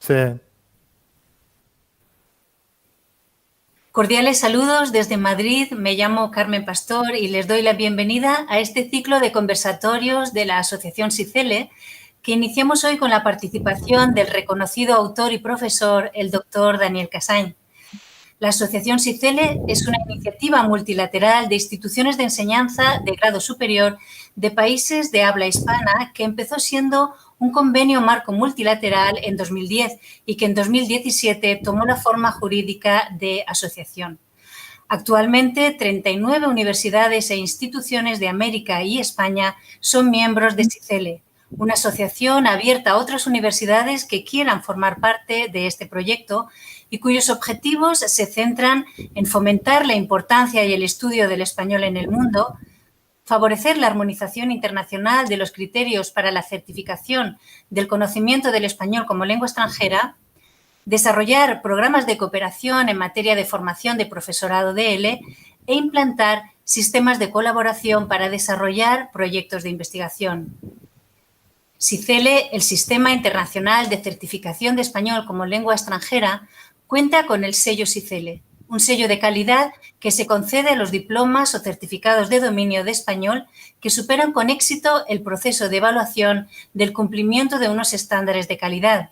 Sí. Cordiales saludos desde Madrid, me llamo Carmen Pastor y les doy la bienvenida a este ciclo de conversatorios de la Asociación SICELE que iniciamos hoy con la participación del reconocido autor y profesor, el doctor Daniel Casany. La Asociación SICELE es una iniciativa multilateral de instituciones de enseñanza de grado superior de países de habla hispana que empezó siendo un convenio marco multilateral en 2010 y que en 2017 tomó la forma jurídica de asociación. Actualmente, 39 universidades e instituciones de América y España son miembros de SICELE, una asociación abierta a otras universidades que quieran formar parte de este proyecto y cuyos objetivos se centran en fomentar la importancia y el estudio del español en el mundo, favorecer la armonización internacional de los criterios para la certificación del conocimiento del español como lengua extranjera, desarrollar programas de cooperación en materia de formación de profesorado DL e implantar sistemas de colaboración para desarrollar proyectos de investigación. SICELE, el Sistema Internacional de Certificación de Español como Lengua Extranjera, cuenta con el sello SICELE, un sello de calidad que se concede a los diplomas o certificados de dominio de español que superan con éxito el proceso de evaluación del cumplimiento de unos estándares de calidad.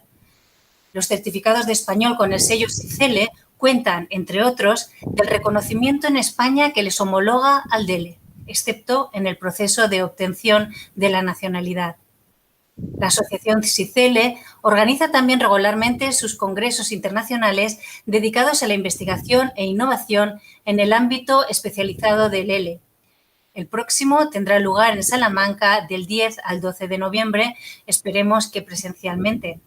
Los certificados de español con el sello SICELE cuentan, entre otros, del reconocimiento en España que les homologa al DELE, excepto en el proceso de obtención de la nacionalidad. La Asociación SICELE organiza también regularmente sus congresos internacionales dedicados a la investigación e innovación en el ámbito especializado del ELE. El próximo tendrá lugar en Salamanca del 10 al 12 de noviembre, esperemos que presencialmente.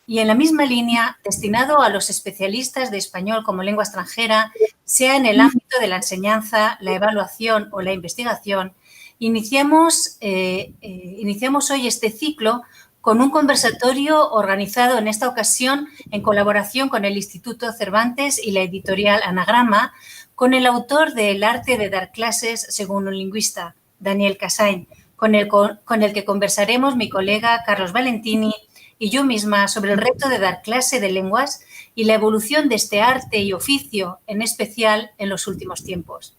Y en la misma línea, destinado a los especialistas de español como lengua extranjera, sea en el ámbito de la enseñanza, la evaluación o la investigación, iniciamos hoy este ciclo con un conversatorio organizado en esta ocasión en colaboración con el Instituto Cervantes y la editorial Anagrama, con el autor de El arte de dar clases según un lingüista, Daniel Casany, con el que conversaremos mi colega Carlos Valentini y yo misma sobre el reto de dar clase de lenguas y la evolución de este arte y oficio, en especial en los últimos tiempos.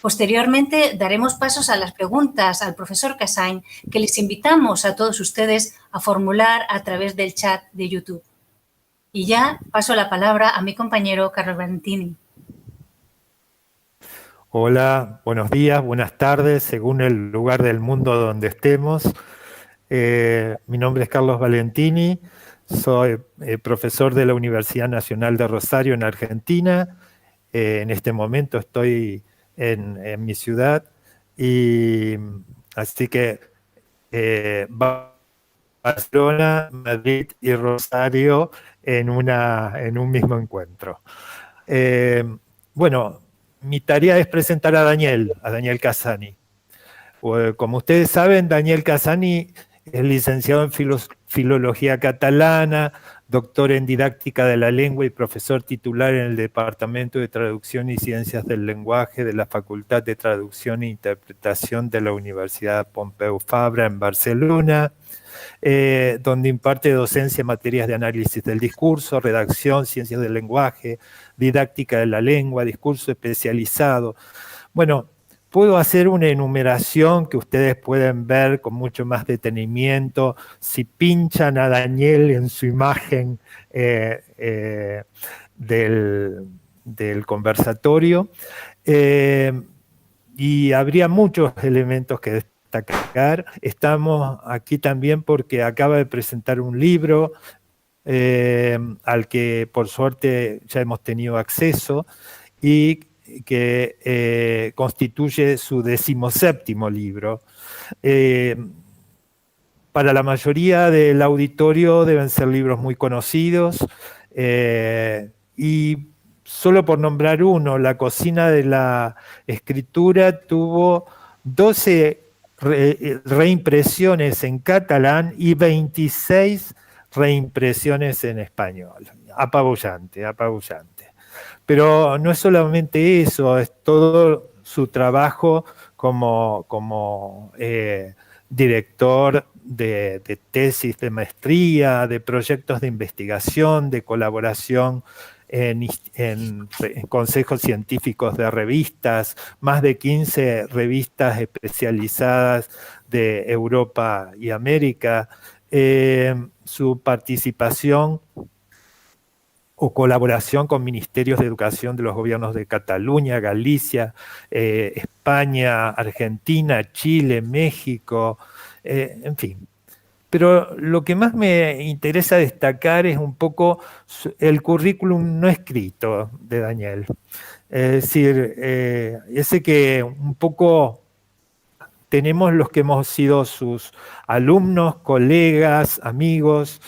Posteriormente, daremos pasos a las preguntas al profesor Casany que les invitamos a todos ustedes a formular a través del chat de YouTube. Y ya paso la palabra a mi compañero Carlos Valentini. Hola, buenos días, buenas tardes, según el lugar del mundo donde estemos. Mi nombre es Carlos Valentini, soy profesor de la Universidad Nacional de Rosario en Argentina. En este momento estoy en mi ciudad y así que Barcelona, Madrid y Rosario en un mismo encuentro. Bueno, mi tarea es presentar a Daniel Casany. Como ustedes saben, Daniel Casany es licenciado en Filología Catalana, doctor en Didáctica de la Lengua y profesor titular en el Departamento de Traducción y Ciencias del Lenguaje de la Facultad de Traducción e Interpretación de la Universidad Pompeu Fabra en Barcelona, donde imparte docencia en materias de análisis del discurso, redacción, ciencias del lenguaje, didáctica de la lengua, discurso especializado. Bueno, puedo hacer una enumeración que ustedes pueden ver con mucho más detenimiento si pinchan a Daniel en su imagen del conversatorio. Y habría muchos elementos que destacar. Estamos aquí también porque acaba de presentar un libro al que por suerte ya hemos tenido acceso y que constituye su 17º libro. Para la mayoría del auditorio deben ser libros muy conocidos y solo por nombrar uno, La cocina de la escritura tuvo 12 reimpresiones en catalán y 26 reimpresiones en español. Apabullante, apabullante. Pero no es solamente eso, es todo su trabajo como director de tesis de maestría, de proyectos de investigación, de colaboración en consejos científicos de revistas, más de 15 revistas especializadas de Europa y América. Su participación o colaboración con ministerios de educación de los gobiernos de Cataluña, Galicia, España, Argentina, Chile, México, en fin. Pero lo que más me interesa destacar es un poco el currículum no escrito de Daniel. Es decir, ese que un poco tenemos los que hemos sido sus alumnos, colegas, amigos,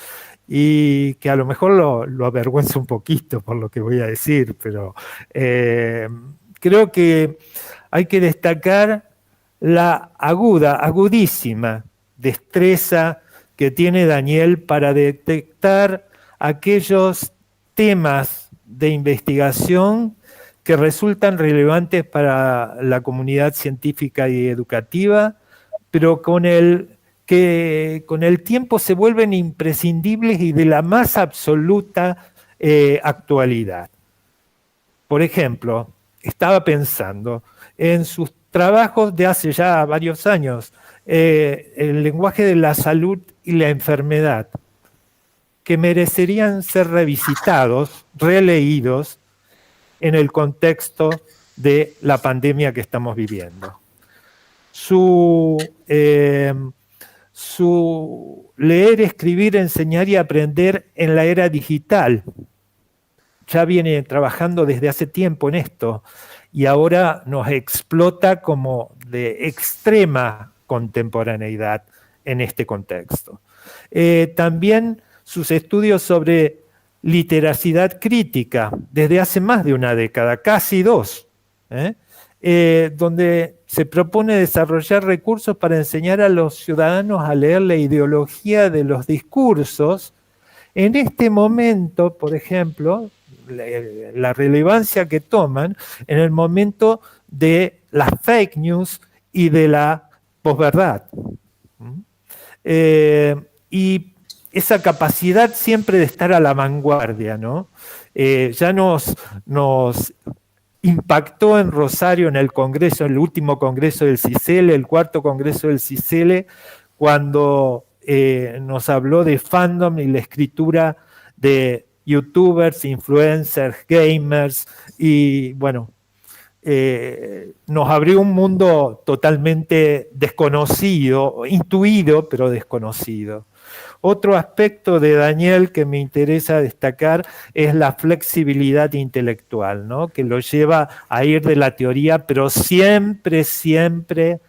y que a lo mejor lo avergüenza un poquito por lo que voy a decir, pero creo que hay que destacar la agudísima destreza que tiene Daniel para detectar aquellos temas de investigación que resultan relevantes para la comunidad científica y educativa, pero que con el tiempo se vuelven imprescindibles y de la más absoluta actualidad. Por ejemplo, estaba pensando en sus trabajos de hace ya varios años, el lenguaje de la salud y la enfermedad, que merecerían ser revisitados, releídos, en el contexto de la pandemia que estamos viviendo. Su leer, escribir, enseñar y aprender en la era digital. Ya viene trabajando desde hace tiempo en esto y ahora nos explota como de extrema contemporaneidad en este contexto. También sus estudios sobre literacidad crítica desde hace más de una década, casi dos, donde se propone desarrollar recursos para enseñar a los ciudadanos a leer la ideología de los discursos. En este momento, por ejemplo, la relevancia que toman en el momento de las fake news y de la posverdad. Y esa capacidad siempre de estar a la vanguardia, ¿no? Ya nos impactó en Rosario en el congreso, en el último congreso del CICELE, el cuarto congreso del CICELE, cuando nos habló de fandom y la escritura de youtubers, influencers, gamers, y bueno, nos abrió un mundo totalmente desconocido, intuido, pero desconocido. Otro aspecto de Daniel que me interesa destacar es la flexibilidad intelectual, ¿no? Que lo lleva a ir de la teoría, pero siempre, siempre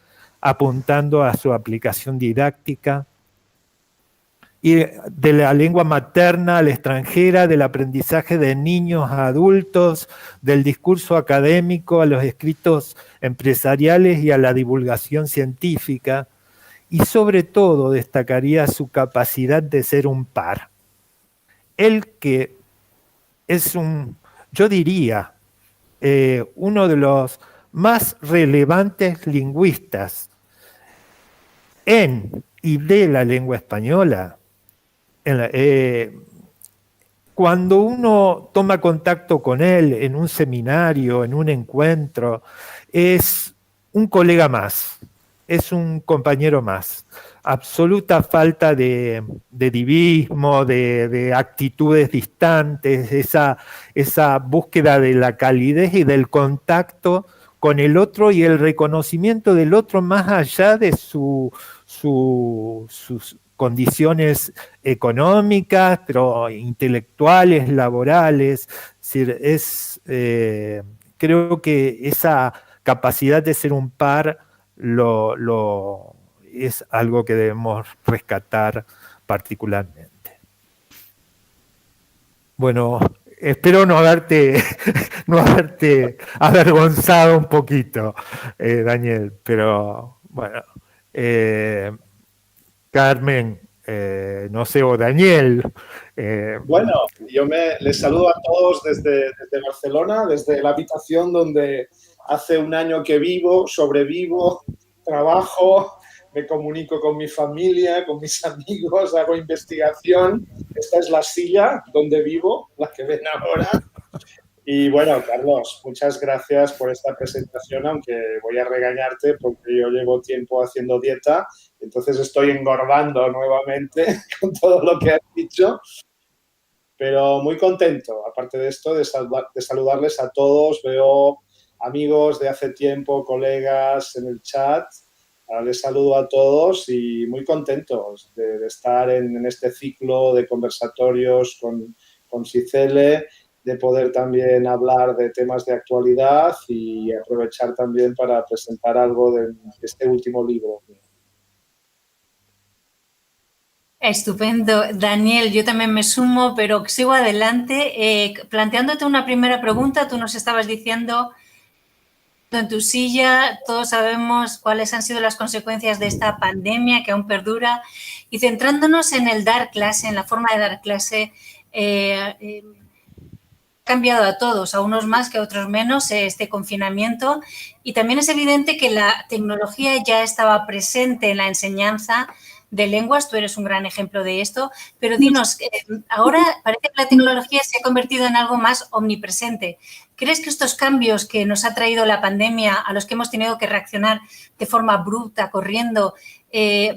apuntando a su aplicación didáctica, y de la lengua materna a la extranjera, del aprendizaje de niños a adultos, del discurso académico a los escritos empresariales y a la divulgación científica. Y sobre todo destacaría su capacidad de ser un par. Él que es yo diría, uno de los más relevantes lingüistas en y de la lengua española. Cuando uno toma contacto con él en un seminario, en un encuentro, es un colega más. Es un compañero más. Absoluta falta de divismo, de actitudes distantes, esa búsqueda de la calidez y del contacto con el otro y el reconocimiento del otro más allá de sus condiciones económicas, pero intelectuales, laborales. Es decir, creo que esa capacidad de ser un par es algo que debemos rescatar particularmente. Bueno, espero no haberte avergonzado un poquito, Daniel, pero bueno, Carmen, no sé, o Daniel. Bueno, yo les saludo a todos desde Barcelona, desde la habitación donde hace un año que vivo, sobrevivo, trabajo, me comunico con mi familia, con mis amigos, hago investigación. Esta es la silla donde vivo, la que ven ahora. Y bueno, Carlos, muchas gracias por esta presentación, aunque voy a regañarte porque yo llevo tiempo haciendo dieta, entonces estoy engordando nuevamente con todo lo que has dicho, pero muy contento, aparte de esto, de saludarles a todos. Veo amigos de hace tiempo, colegas en el chat. Les saludo a todos y muy contentos de estar en este ciclo de conversatorios con Cicele, de poder también hablar de temas de actualidad y aprovechar también para presentar algo de este último libro. Estupendo. Daniel, yo también me sumo, pero sigo adelante. Planteándote una primera pregunta, tú nos estabas diciendo, en tu silla, todos sabemos cuáles han sido las consecuencias de esta pandemia que aún perdura, y centrándonos en el dar clase, en la forma de dar clase, ha cambiado a todos, a unos más que a otros menos, este confinamiento, y también es evidente que la tecnología ya estaba presente en la enseñanza de lenguas. Tú eres un gran ejemplo de esto, pero dinos, ahora parece que la tecnología se ha convertido en algo más omnipresente. ¿Crees que estos cambios que nos ha traído la pandemia, a los que hemos tenido que reaccionar de forma abrupta, corriendo,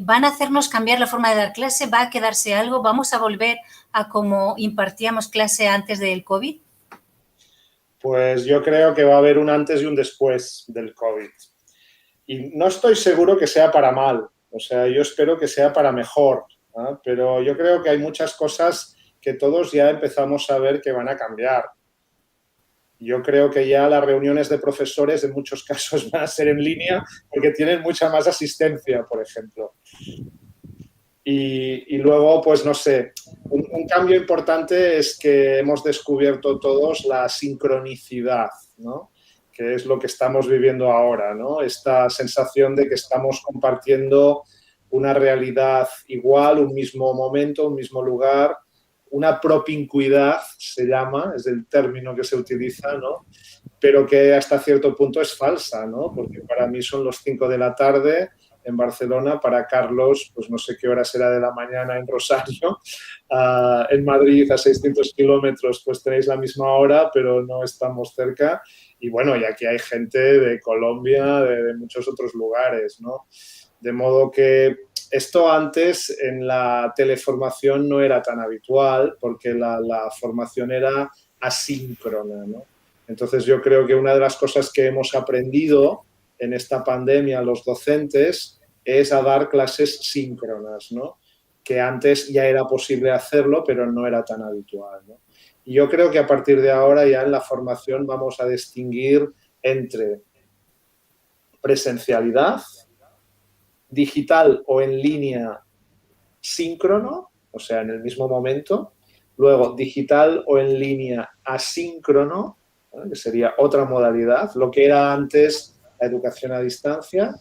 van a hacernos cambiar la forma de dar clase? ¿Va a quedarse algo? ¿Vamos a volver a cómo impartíamos clase antes del COVID? Pues yo creo que va a haber un antes y un después del COVID. Y no estoy seguro que sea para mal. O sea, yo espero que sea para mejor, ¿no? Pero yo creo que hay muchas cosas que todos ya empezamos a ver que van a cambiar. Yo creo que ya las reuniones de profesores en muchos casos van a ser en línea porque tienen mucha más asistencia, por ejemplo. Y luego, pues no sé, un cambio importante es que hemos descubierto todos la sincronicidad, ¿no? Que es lo que estamos viviendo ahora, ¿no? Esta sensación de que estamos compartiendo una realidad igual, un mismo momento, un mismo lugar, una propincuidad se llama, es el término que se utiliza, ¿no? Pero que hasta cierto punto es falsa, ¿no? Porque para mí son los 5 de la tarde en Barcelona, para Carlos, pues no sé qué hora será de la mañana en Rosario. En Madrid, a 600 kilómetros, pues tenéis la misma hora, pero no estamos cerca. Y bueno, y aquí hay gente de Colombia, de muchos otros lugares, ¿no? De modo que esto antes en la teleformación no era tan habitual porque la formación era asíncrona, ¿no? Entonces yo creo que una de las cosas que hemos aprendido en esta pandemia los docentes es a dar clases síncronas, ¿no? Que antes ya era posible hacerlo, pero no era tan habitual, ¿no? Y yo creo que a partir de ahora ya en la formación vamos a distinguir entre presencialidad, digital o en línea síncrono, o sea, en el mismo momento, luego digital o en línea asíncrono, ¿no? Que sería otra modalidad, lo que era antes la educación a distancia.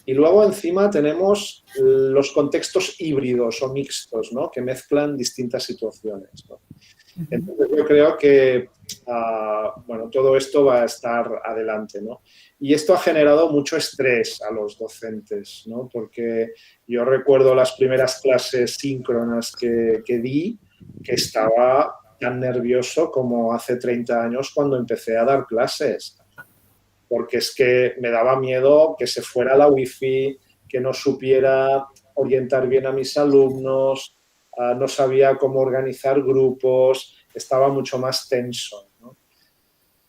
Y luego encima tenemos los contextos híbridos o mixtos, ¿no? Que mezclan distintas situaciones, ¿no? Entonces yo creo que bueno, todo esto va a estar adelante, ¿no? Y esto ha generado mucho estrés a los docentes, ¿no? Porque yo recuerdo las primeras clases síncronas que di, que estaba tan nervioso como hace 30 años cuando empecé a dar clases. Porque es que me daba miedo que se fuera la wifi, que no supiera orientar bien a mis alumnos, no sabía cómo organizar grupos, estaba mucho más tenso, ¿no?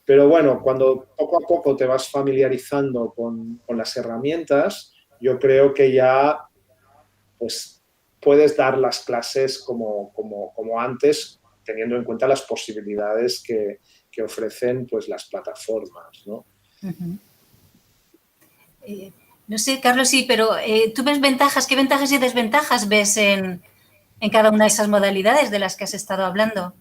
Pero bueno, cuando poco a poco te vas familiarizando con las herramientas, yo creo que ya pues, puedes dar las clases como antes, teniendo en cuenta las posibilidades que ofrecen pues, las plataformas, ¿no? No sé, Carlos, sí, pero ¿tú ves ventajas? ¿Qué ventajas y desventajas ves en cada una de esas modalidades de las que has estado hablando?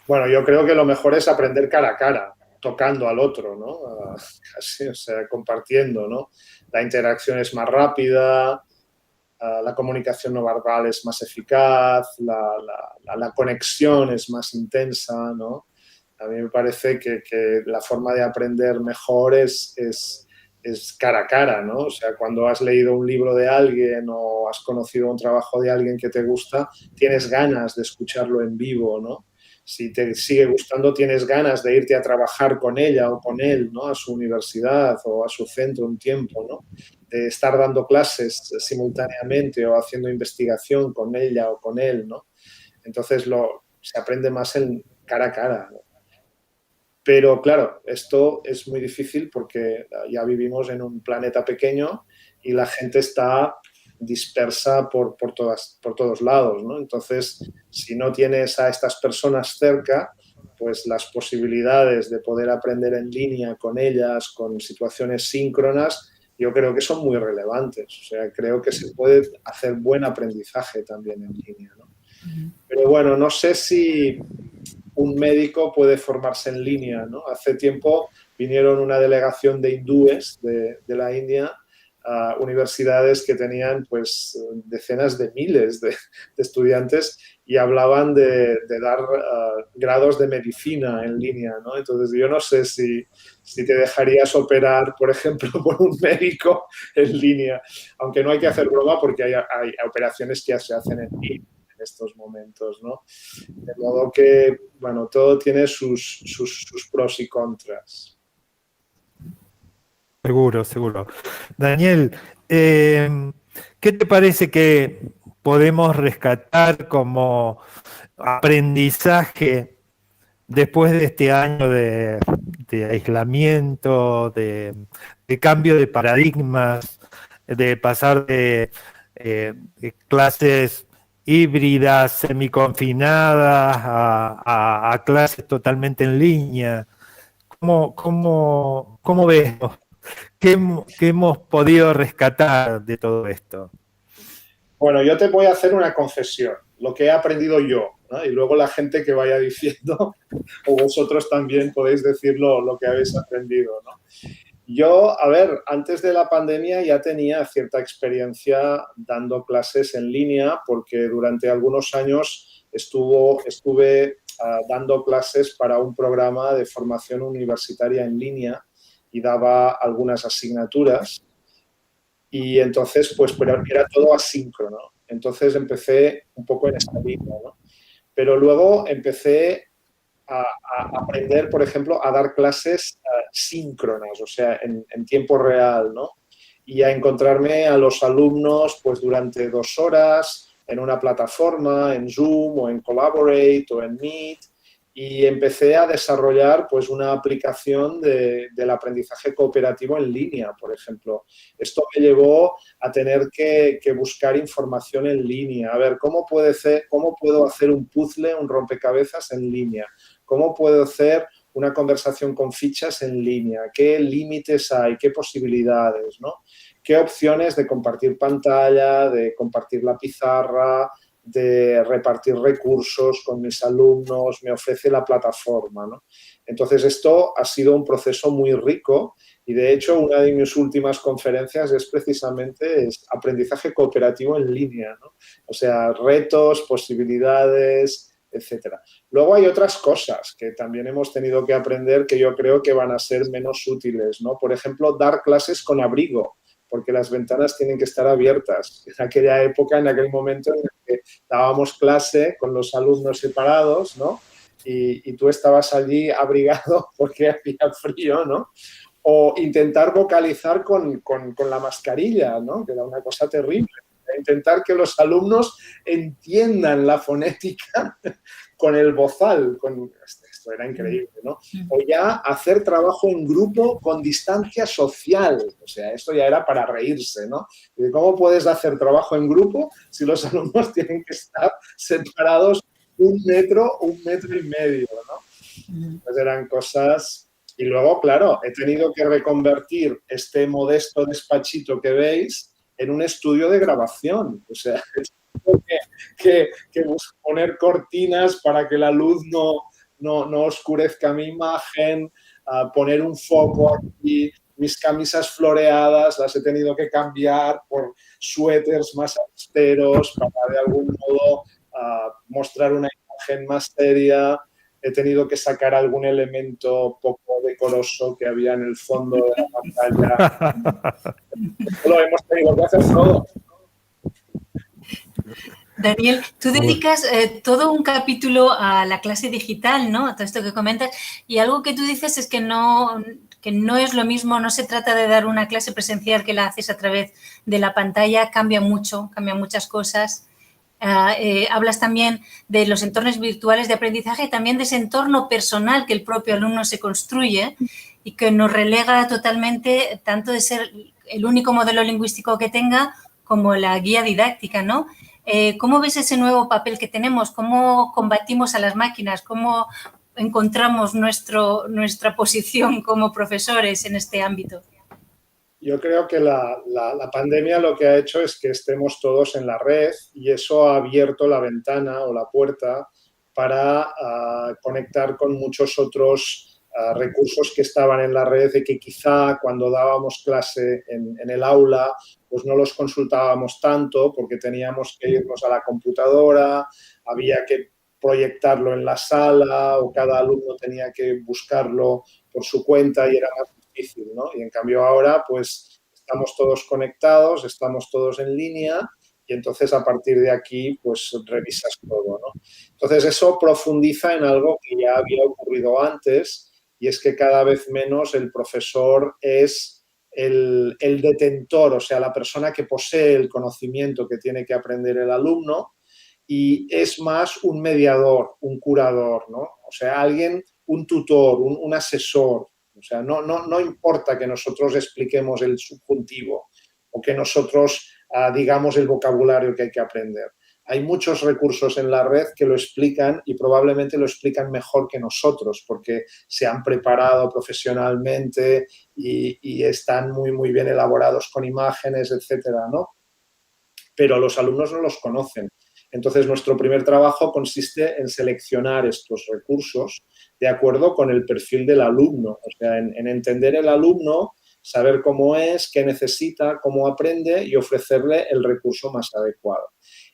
Bueno, yo creo que lo mejor es aprender cara a cara, tocando al otro, ¿no? Así, o sea, compartiendo, ¿no? La interacción es más rápida, la comunicación no verbal es más eficaz, la conexión es más intensa, ¿no? A mí me parece que la forma de aprender mejor es es cara a cara, ¿no? O sea, cuando has leído un libro de alguien o has conocido un trabajo de alguien que te gusta, tienes ganas de escucharlo en vivo, ¿no? Si te sigue gustando, tienes ganas de irte a trabajar con ella o con él, ¿no? A su universidad o a su centro un tiempo, ¿no? De estar dando clases simultáneamente o haciendo investigación con ella o con él, ¿no? Entonces se aprende más en cara a cara, ¿no? Pero claro, esto es muy difícil porque ya vivimos en un planeta pequeño y la gente está dispersa por todos lados, ¿no? Entonces, si no tienes a estas personas cerca, pues las posibilidades de poder aprender en línea con ellas, con situaciones síncronas, yo creo que son muy relevantes. O sea, creo que se puede hacer buen aprendizaje también en línea, ¿no? Pero bueno, no sé si un médico puede formarse en línea, ¿no? Hace tiempo vinieron una delegación de hindúes de la India a universidades que tenían pues decenas de miles de estudiantes y hablaban de dar grados de medicina en línea, ¿no? Entonces yo no sé si te dejarías operar, por ejemplo, por un médico en línea, aunque no hay que hacer broma porque hay operaciones que ya se hacen en línea en estos momentos, ¿no? De modo que, bueno, todo tiene sus pros y contras. Seguro, seguro. Daniel, ¿qué te parece que podemos rescatar como aprendizaje después de este año de aislamiento, de cambio de paradigmas, de pasar de clases híbridas, semiconfinadas, a clases totalmente en línea? ¿Cómo ves? ¿Qué hemos podido rescatar de todo esto? Bueno, yo te voy a hacer una confesión, lo que he aprendido yo, ¿no? Y luego la gente que vaya diciendo, o vosotros también podéis decir lo que habéis aprendido, ¿no? Yo, a ver, antes de la pandemia ya tenía cierta experiencia dando clases en línea porque durante algunos años estuve dando clases para un programa de formación universitaria en línea y daba algunas asignaturas y entonces, pues, pero era todo asíncrono. Entonces empecé un poco en esta línea, ¿no? Pero luego empecé a aprender, por ejemplo, a dar clases síncronas, o sea, en tiempo real, ¿no? Y a encontrarme a los alumnos pues durante 2 horas en una plataforma, en Zoom o en Collaborate o en Meet, y empecé a desarrollar pues una aplicación del aprendizaje cooperativo en línea, por ejemplo. Esto me llevó a tener que buscar información en línea, a ver cómo puedo hacer un puzzle, un rompecabezas en línea, cómo puedo hacer una conversación con fichas en línea, qué límites hay, qué posibilidades, ¿no? Qué opciones de compartir pantalla, de compartir la pizarra, de repartir recursos con mis alumnos, me ofrece la plataforma, ¿no? Entonces, esto ha sido un proceso muy rico y, de hecho, una de mis últimas conferencias es precisamente aprendizaje cooperativo en línea, ¿no? O sea, retos, posibilidades, etcétera. Luego hay otras cosas que también hemos tenido que aprender que yo creo que van a ser menos útiles, ¿no? Por ejemplo, dar clases con abrigo, porque las ventanas tienen que estar abiertas. En aquella época, en aquel momento en el que dábamos clase con los alumnos separados, ¿no? Y tú estabas allí abrigado porque hacía frío, ¿no? O intentar vocalizar con la mascarilla, ¿no? Que era una cosa terrible. Intentar que los alumnos entiendan la fonética con el bozal. Esto era increíble, ¿no? O ya hacer trabajo en grupo con distancia social. O sea, esto ya era para reírse, ¿no? ¿Cómo puedes hacer trabajo en grupo si los alumnos tienen que estar separados 1 metro, 1,5 metros, ¿no? Pues eran cosas... Y luego, claro, he tenido que reconvertir este modesto despachito que veis en un estudio de grabación. O sea, tengo que poner cortinas para que la luz no oscurezca mi imagen, poner un foco aquí, mis camisas floreadas las he tenido que cambiar por suéteres más austeros para de algún modo mostrar una imagen más seria. he tenido que sacar algún elemento poco decoroso que había en el fondo de la pantalla. Lo hemos tenido que hacer todo. Daniel, tú dedicas todo un capítulo a la clase digital, ¿no? A todo esto que comentas. Y algo que tú dices es que no es lo mismo, no se trata de dar una clase presencial que la haces a través de la pantalla, cambia mucho, cambian muchas cosas. Hablas también de los entornos virtuales de aprendizaje, también de ese entorno personal que el propio alumno se construye y que nos relega totalmente tanto de ser el único modelo lingüístico que tenga como la guía didáctica, ¿no? ¿Cómo ves ese nuevo papel que tenemos? ¿Cómo combatimos a las máquinas? ¿Cómo encontramos nuestra posición como profesores en este ámbito? Yo creo que la pandemia lo que ha hecho es que estemos todos en la red y eso ha abierto la ventana o la puerta para conectar con muchos otros recursos que estaban en la red y que quizá cuando dábamos clase en el aula pues no los consultábamos tanto porque teníamos que irnos a la computadora, había que proyectarlo en la sala o cada alumno tenía que buscarlo por su cuenta y era más difícil, ¿no? Y en cambio ahora pues estamos todos conectados, estamos todos en línea y entonces a partir de aquí pues revisas todo, ¿no? Entonces eso profundiza en algo que ya había ocurrido antes y es que cada vez menos el profesor es el detentor, o sea, la persona que posee el conocimiento que tiene que aprender el alumno y es más un mediador, un curador, ¿no? O sea, alguien, un tutor, un asesor. O sea, no importa que nosotros expliquemos el subjuntivo o que nosotros digamos el vocabulario que hay que aprender. Hay muchos recursos en la red que lo explican y probablemente lo explican mejor que nosotros porque se han preparado profesionalmente y están muy, muy bien elaborados con imágenes, etcétera, ¿no? Pero los alumnos no los conocen. Entonces, nuestro primer trabajo consiste en seleccionar estos recursos de acuerdo con el perfil del alumno, o sea, en entender el alumno, saber cómo es, qué necesita, cómo aprende y ofrecerle el recurso más adecuado.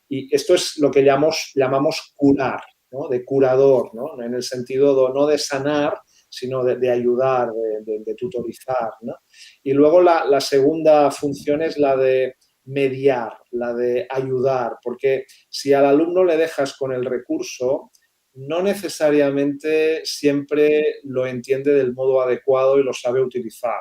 Y esto es lo que llamamos curar, ¿no? De curador, ¿no? En el sentido no de sanar, sino de ayudar, de tutorizar, ¿no? Y luego la segunda función es la de mediar, la de ayudar, porque si al alumno le dejas con el recurso, no necesariamente siempre lo entiende del modo adecuado y lo sabe utilizar.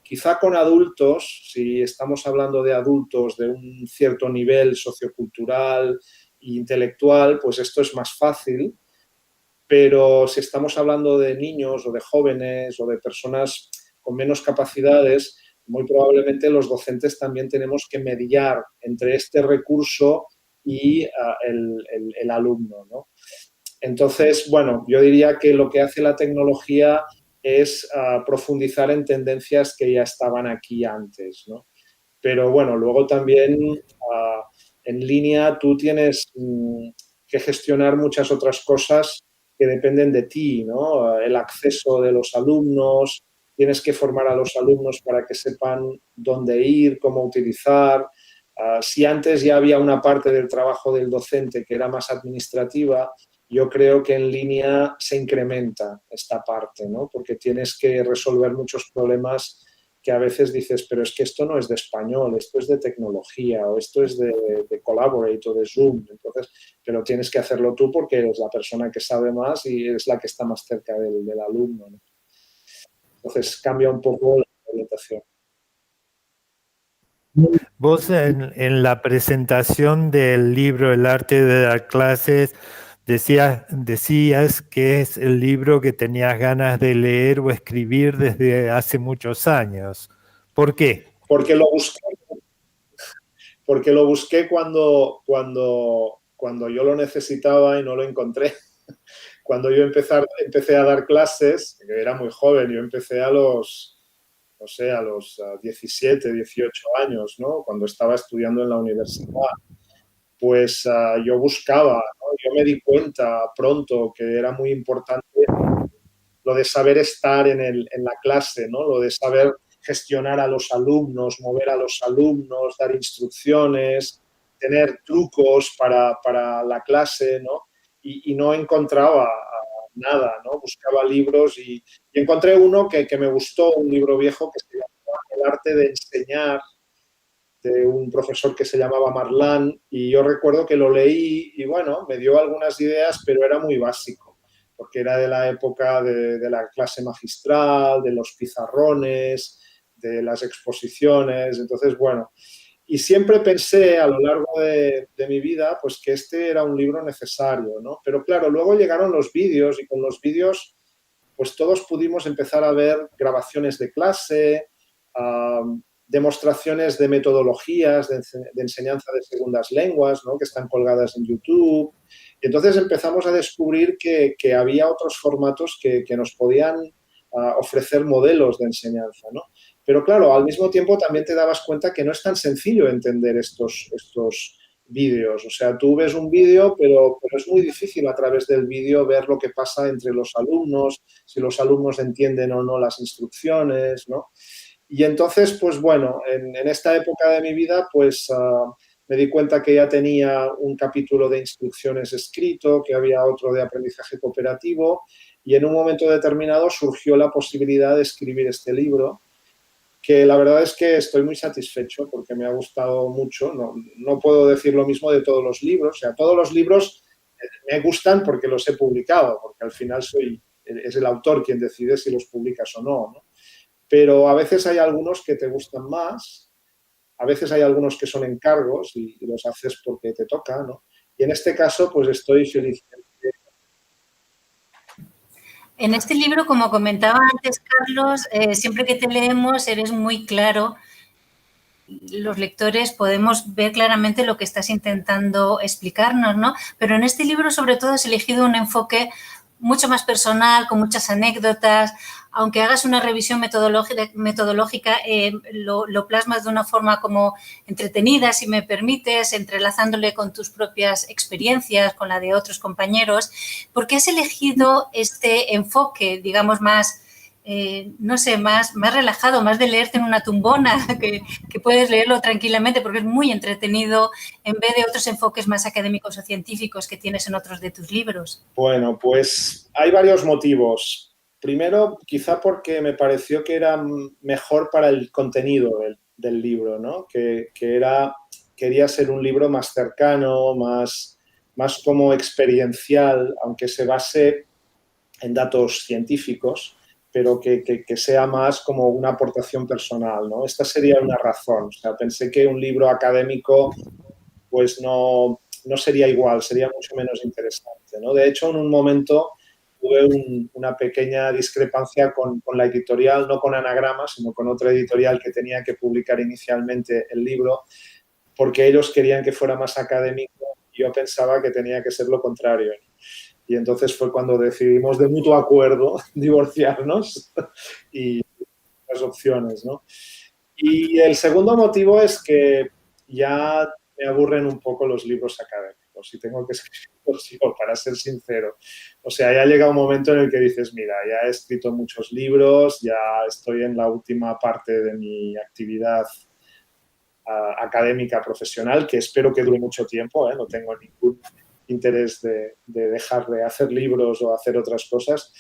Quizá con adultos, si estamos hablando de adultos de un cierto nivel sociocultural e intelectual, pues esto es más fácil, pero si estamos hablando de niños o de jóvenes o de personas con menos capacidades, muy probablemente los docentes también tenemos que mediar entre este recurso y el alumno, ¿no? Entonces, bueno, yo diría que lo que hace la tecnología es profundizar en tendencias que ya estaban aquí antes, ¿no? Pero bueno, luego también en línea tú tienes que gestionar muchas otras cosas que dependen de ti, ¿no? El acceso de los alumnos, tienes que formar a los alumnos para que sepan dónde ir, cómo utilizar. Si antes ya había una parte del trabajo del docente que era más administrativa, yo creo que en línea se incrementa esta parte, ¿no? Porque tienes que resolver muchos problemas que a veces dices, pero es que esto no es de español, esto es de tecnología o esto es de Collaborate o de Zoom. Entonces, pero tienes que hacerlo tú porque eres la persona que sabe más y es la que está más cerca del alumno, ¿no? Entonces, cambia un poco la orientación. Vos en la presentación del libro El arte de dar clases decías que es el libro que tenías ganas de leer o escribir desde hace muchos años. ¿Por qué? Porque lo busqué cuando yo lo necesitaba y no lo encontré. Cuando yo empecé a dar clases, que era muy joven, yo empecé a los 17, 18 años, ¿no? Cuando estaba estudiando en la universidad, pues yo buscaba, ¿no? Yo me di cuenta pronto que era muy importante lo de saber estar en la clase, ¿no? Lo de saber gestionar a los alumnos, mover a los alumnos, dar instrucciones, tener trucos para la clase, ¿no? Y no encontraba nada, ¿no? Buscaba libros y encontré uno que me gustó, un libro viejo que se llamaba El arte de enseñar, de un profesor que se llamaba Marlán, y yo recuerdo que lo leí y bueno, me dio algunas ideas, pero era muy básico, porque era de la época de la clase magistral, de los pizarrones, de las exposiciones, entonces bueno, y siempre pensé a lo largo de mi vida pues que este era un libro necesario, ¿no? Pero claro, luego llegaron los vídeos y con los vídeos pues todos pudimos empezar a ver grabaciones de clase, demostraciones de metodologías de enseñanza de segundas lenguas, ¿no? Que están colgadas en YouTube. Y entonces empezamos a descubrir que había otros formatos que nos podían ofrecer modelos de enseñanza, ¿no? Pero claro, al mismo tiempo también te dabas cuenta que no es tan sencillo entender estos vídeos. O sea, tú ves un vídeo, pero es muy difícil a través del vídeo ver lo que pasa entre los alumnos, si los alumnos entienden o no las instrucciones, ¿no? Y entonces, pues bueno, en esta época de mi vida, pues me di cuenta que ya tenía un capítulo de instrucciones escrito, que había otro de aprendizaje cooperativo, y en un momento determinado surgió la posibilidad de escribir este libro, que la verdad es que estoy muy satisfecho porque me ha gustado mucho. No puedo decir lo mismo de todos los libros. O sea, todos los libros me gustan porque los he publicado, porque al final es el autor quien decide si los publicas o no, ¿no? Pero a veces hay algunos que te gustan más, a veces hay algunos que son encargos y los haces porque te toca, ¿no? Y en este caso, pues estoy feliz. En este libro, como comentaba antes Carlos, siempre que te leemos eres muy claro. Los lectores podemos ver claramente lo que estás intentando explicarnos, ¿no? Pero en este libro, sobre todo, has elegido un enfoque mucho más personal, con muchas anécdotas. Aunque hagas una revisión metodológica, lo plasmas de una forma como entretenida, si me permites, entrelazándole con tus propias experiencias, con la de otros compañeros. ¿Por qué has elegido este enfoque, digamos, más, no sé, más relajado, más de leerte en una tumbona, que puedes leerlo tranquilamente porque es muy entretenido, en vez de otros enfoques más académicos o científicos que tienes en otros de tus libros? Bueno, pues hay varios motivos. Primero, quizá porque me pareció que era mejor para el contenido del libro, ¿no? Quería ser un libro más cercano, más como experiencial, aunque se base en datos científicos, pero que sea más como una aportación personal, ¿no? Esta sería una razón. O sea, pensé que un libro académico pues no sería igual, sería mucho menos interesante, ¿no? De hecho, en un momento tuve una pequeña discrepancia con la editorial, no con Anagrama, sino con otra editorial que tenía que publicar inicialmente el libro, porque ellos querían que fuera más académico y yo pensaba que tenía que ser lo contrario. Y entonces fue cuando decidimos de mutuo acuerdo divorciarnos y las opciones, ¿no? Y el segundo motivo es que ya me aburren un poco los libros académicos y tengo que escribirlos yo, para ser sincero. O sea, ya llega un momento en el que dices, mira, ya he escrito muchos libros, ya estoy en la última parte de mi actividad académica profesional, que espero que dure mucho tiempo, no tengo ningún interés de dejar de hacer libros o hacer otras cosas,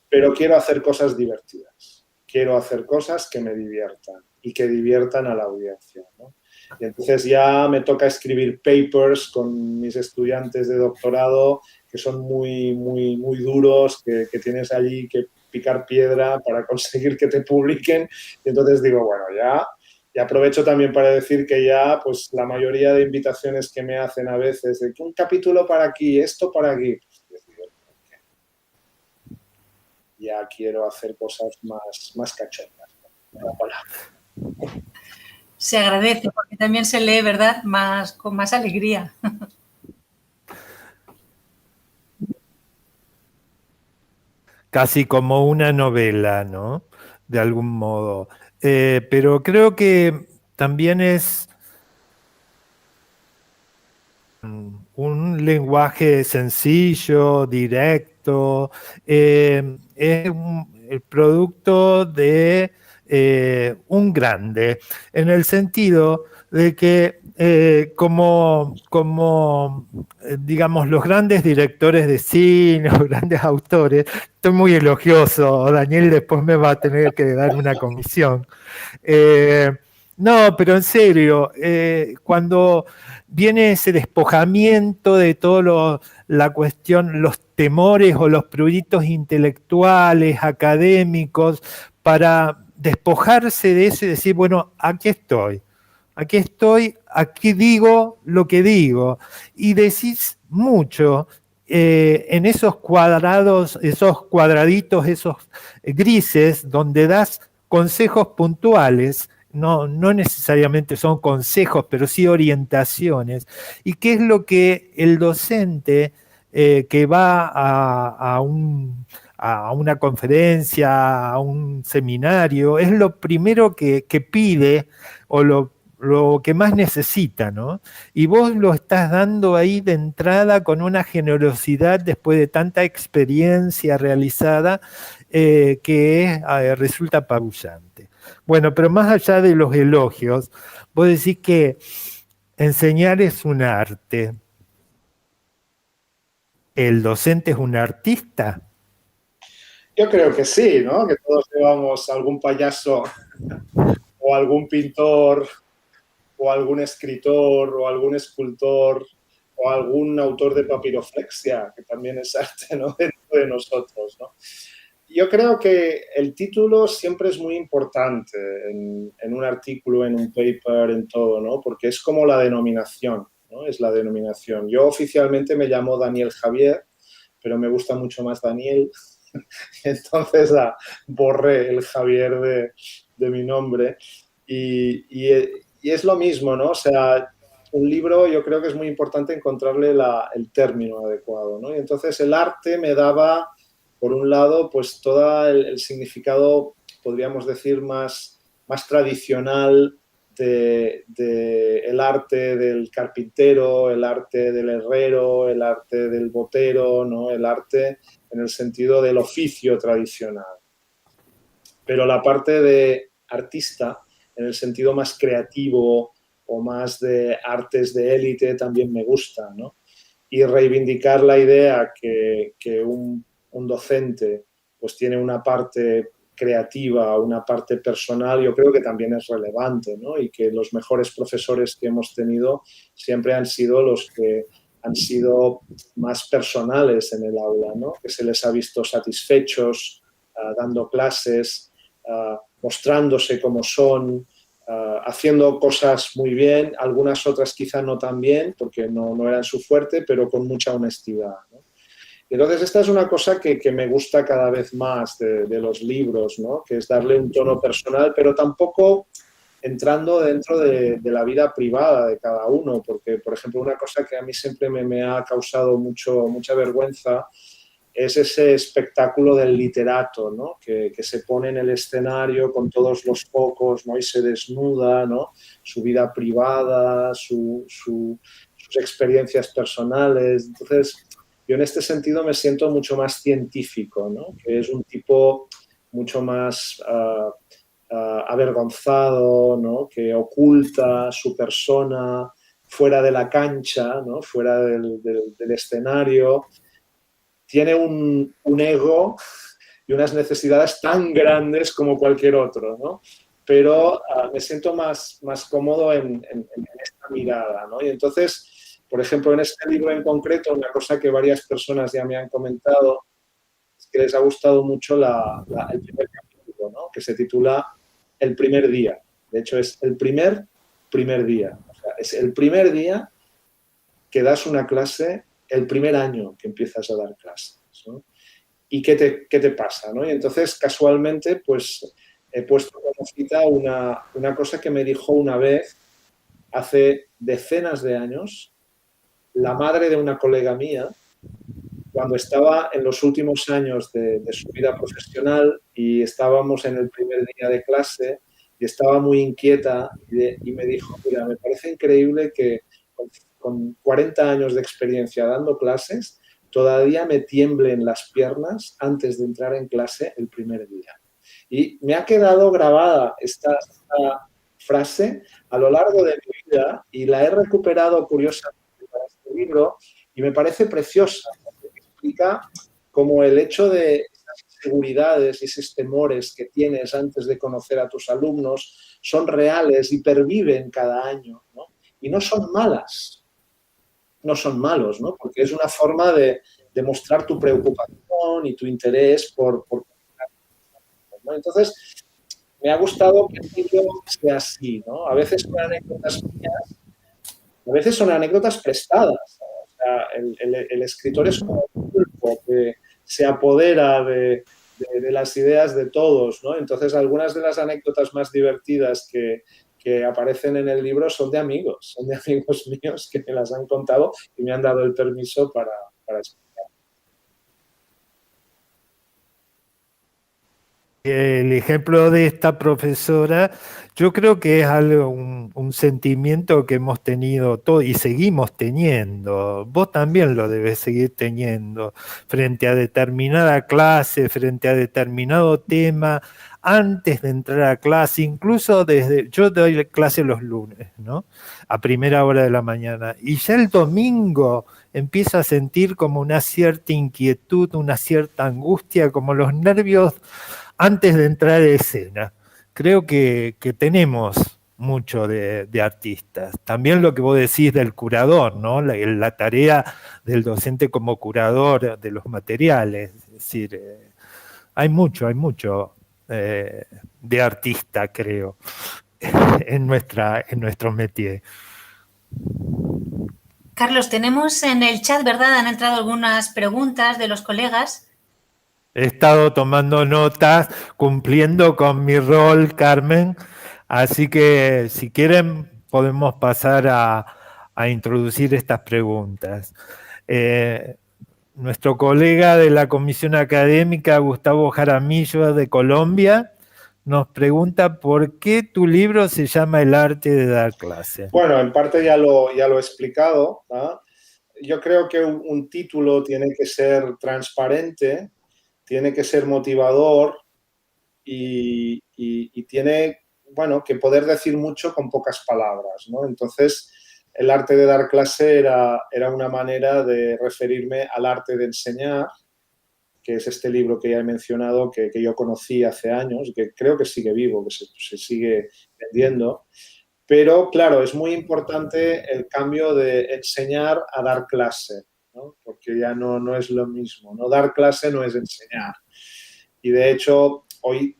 pero quiero hacer cosas divertidas, quiero hacer cosas que me diviertan y que diviertan a la audiencia, ¿no? Y entonces ya me toca escribir papers con mis estudiantes de doctorado que son muy, muy, muy duros, que tienes allí que picar piedra para conseguir que te publiquen. Y entonces digo, bueno, y aprovecho también para decir que ya, pues la mayoría de invitaciones que me hacen a veces, de que un capítulo para aquí, esto para aquí, pues, ya quiero hacer cosas más cachondas, ¿no? Se agradece porque también se lee, ¿verdad?, con más alegría. Casi como una novela, ¿no? De algún modo. Pero creo que también es un lenguaje sencillo, directo, es el producto de un grande, en el sentido de que digamos, los grandes directores de cine, los grandes autores, estoy muy elogioso, Daniel después me va a tener que dar una comisión. No, pero en serio, cuando viene ese despojamiento de todo la cuestión, los temores o los pruritos intelectuales, académicos, para despojarse de eso y decir, bueno, aquí estoy, aquí digo lo que digo. Y decís mucho en esos cuadrados, esos cuadraditos, esos grises, donde das consejos puntuales. No necesariamente son consejos, pero sí orientaciones. ¿Y qué es lo que el docente que va a una conferencia, a un seminario, es lo primero que pide o lo que más necesita, ¿no? Y vos lo estás dando ahí de entrada con una generosidad después de tanta experiencia realizada que resulta apabullante. Bueno, pero más allá de los elogios, vos decís que enseñar es un arte. ¿El docente es un artista? Yo creo que sí, ¿no? Que todos llevamos algún payaso o algún pintor o algún escritor o algún escultor o algún autor de papiroflexia, que también es arte, ¿no? Dentro de nosotros, ¿no? Yo creo que el título siempre es muy importante en un artículo, en un paper, en todo, ¿no? Porque es como la denominación, ¿no? Es la denominación. Yo oficialmente me llamo Daniel Javier, pero me gusta mucho más Daniel. Entonces borré el Javier de mi nombre. Y es lo mismo, ¿no? O sea, un libro yo creo que es muy importante encontrarle el término adecuado, ¿no? Y entonces el arte me daba, por un lado, pues todo el significado, podríamos decir, más tradicional el arte del carpintero, el arte del herrero, el arte del botero, ¿no? El arte en el sentido del oficio tradicional. Pero la parte de artista, en el sentido más creativo o más de artes de élite, también me gusta, ¿no? Y reivindicar la idea que un docente pues tiene una parte creativa, una parte personal, yo creo que también es relevante, ¿no? Y que los mejores profesores que hemos tenido siempre han sido los que han sido más personales en el aula, ¿no? Que se les ha visto satisfechos dando clases, mostrándose como son, haciendo cosas muy bien, algunas otras quizá no tan bien, porque no eran su fuerte, pero con mucha honestidad, ¿no? Entonces, esta es una cosa que me gusta cada vez más de los libros, ¿no? Que es darle un tono personal, pero tampoco entrando dentro de la vida privada de cada uno, porque, por ejemplo, una cosa que a mí siempre me ha causado mucha vergüenza es ese espectáculo del literato, ¿no? Que se pone en el escenario con todos los focos, ¿no? Y se desnuda, ¿no? Su vida privada, sus experiencias personales. Entonces, yo en este sentido me siento mucho más científico, ¿no? Que es un tipo mucho más avergonzado, ¿no? Que oculta su persona fuera de la cancha, ¿no? Fuera del escenario. Tiene un ego y unas necesidades tan grandes como cualquier otro, ¿no? Pero me siento más cómodo en esta mirada, ¿no? Y entonces, por ejemplo, en este libro en concreto, una cosa que varias personas ya me han comentado es que les ha gustado mucho el primer capítulo, ¿no? Que se titula El primer día. De hecho, es el primer día. O sea, es el primer día que das una clase, el primer año que empiezas a dar clases, ¿no? ¿Y qué te pasa, ¿no? Y entonces, casualmente, pues he puesto como cita una cosa que me dijo una vez, hace decenas de años, la madre de una colega mía, cuando estaba en los últimos años de su vida profesional y estábamos en el primer día de clase y estaba muy inquieta y me dijo, mira, me parece increíble que con 40 años de experiencia dando clases, todavía me tiemblen las piernas antes de entrar en clase el primer día. Y me ha quedado grabada esta frase a lo largo de mi vida y la he recuperado curiosamente para este libro y me parece preciosa, porque explica cómo el hecho de esas inseguridades y esos temores que tienes antes de conocer a tus alumnos son reales y perviven cada año, ¿no? Y no son malas, no son malos, ¿no? Porque es una forma de mostrar tu preocupación y tu interés por ¿no? Entonces, me ha gustado que el libro sea así, ¿no? A veces son anécdotas mías, a veces son anécdotas prestadas. O sea, el escritor es como un pulpo que se apodera de las ideas de todos, ¿no? Entonces, algunas de las anécdotas más divertidas que aparecen en el libro son de amigos míos que me las han contado y me han dado el permiso para explicar. El ejemplo de esta profesora, yo creo que es algo, un sentimiento que hemos tenido todos y seguimos teniendo. Vos también lo debes seguir teniendo frente a determinada clase, frente a determinado tema, antes de entrar a clase, incluso yo doy clase los lunes, ¿no? A primera hora de la mañana. Y ya el domingo empiezo a sentir como una cierta inquietud, una cierta angustia, como los nervios antes de entrar a escena. Creo que tenemos mucho de artistas. También lo que vos decís del curador, ¿no? La tarea del docente como curador de los materiales. Es decir, hay mucho de artista, creo, en nuestro métier. Carlos, tenemos en el chat, ¿verdad? Han entrado algunas preguntas de los colegas. He estado tomando notas, cumpliendo con mi rol, Carmen, así que si quieren podemos pasar a introducir estas preguntas. Nuestro colega de la Comisión Académica, Gustavo Jaramillo, de Colombia, nos pregunta por qué tu libro se llama El arte de dar clase. Bueno, en parte ya lo he explicado, ¿no? Yo creo que un título tiene que ser transparente, tiene que ser motivador y tiene, bueno, que poder decir mucho con pocas palabras, ¿no? Entonces, el arte de dar clase era una manera de referirme al arte de enseñar, que es este libro que ya he mencionado, que yo conocí hace años, que creo que sigue vivo, que se sigue vendiendo. Pero, claro, es muy importante el cambio de enseñar a dar clase, ¿no? Porque ya no es lo mismo, ¿no? Dar clase no es enseñar. Y, de hecho, hoy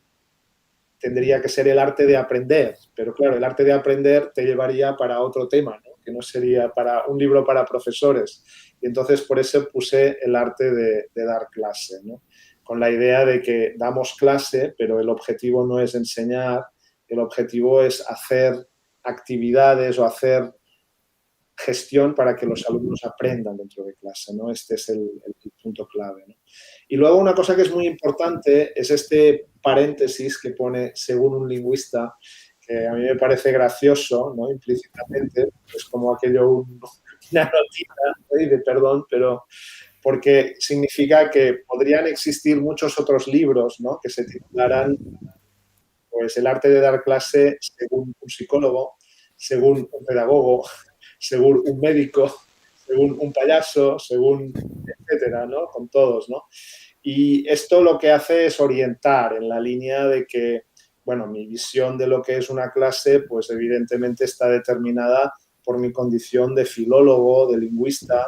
tendría que ser el arte de aprender, pero, claro, el arte de aprender te llevaría para otro tema, ¿no? Que no sería para un libro para profesores. Y entonces, por eso puse el arte de dar clase, ¿no? Con la idea de que damos clase, pero el objetivo no es enseñar, el objetivo es hacer actividades o hacer gestión para que los alumnos aprendan dentro de clase, ¿no? Este es el punto clave, ¿no? Y luego una cosa que es muy importante es este paréntesis que pone según un lingüista, que a mí me parece gracioso, ¿no? Implícitamente, es como aquello, una notita, ¿no? De perdón, pero porque significa que podrían existir muchos otros libros, ¿no? Que se titularan pues el arte de dar clase según un psicólogo, según un pedagogo, según un médico, según un payaso, según etcétera, ¿no? Con todos, ¿no? Y esto lo que hace es orientar en la línea de que, bueno, mi visión de lo que es una clase, pues evidentemente está determinada por mi condición de filólogo, de lingüista,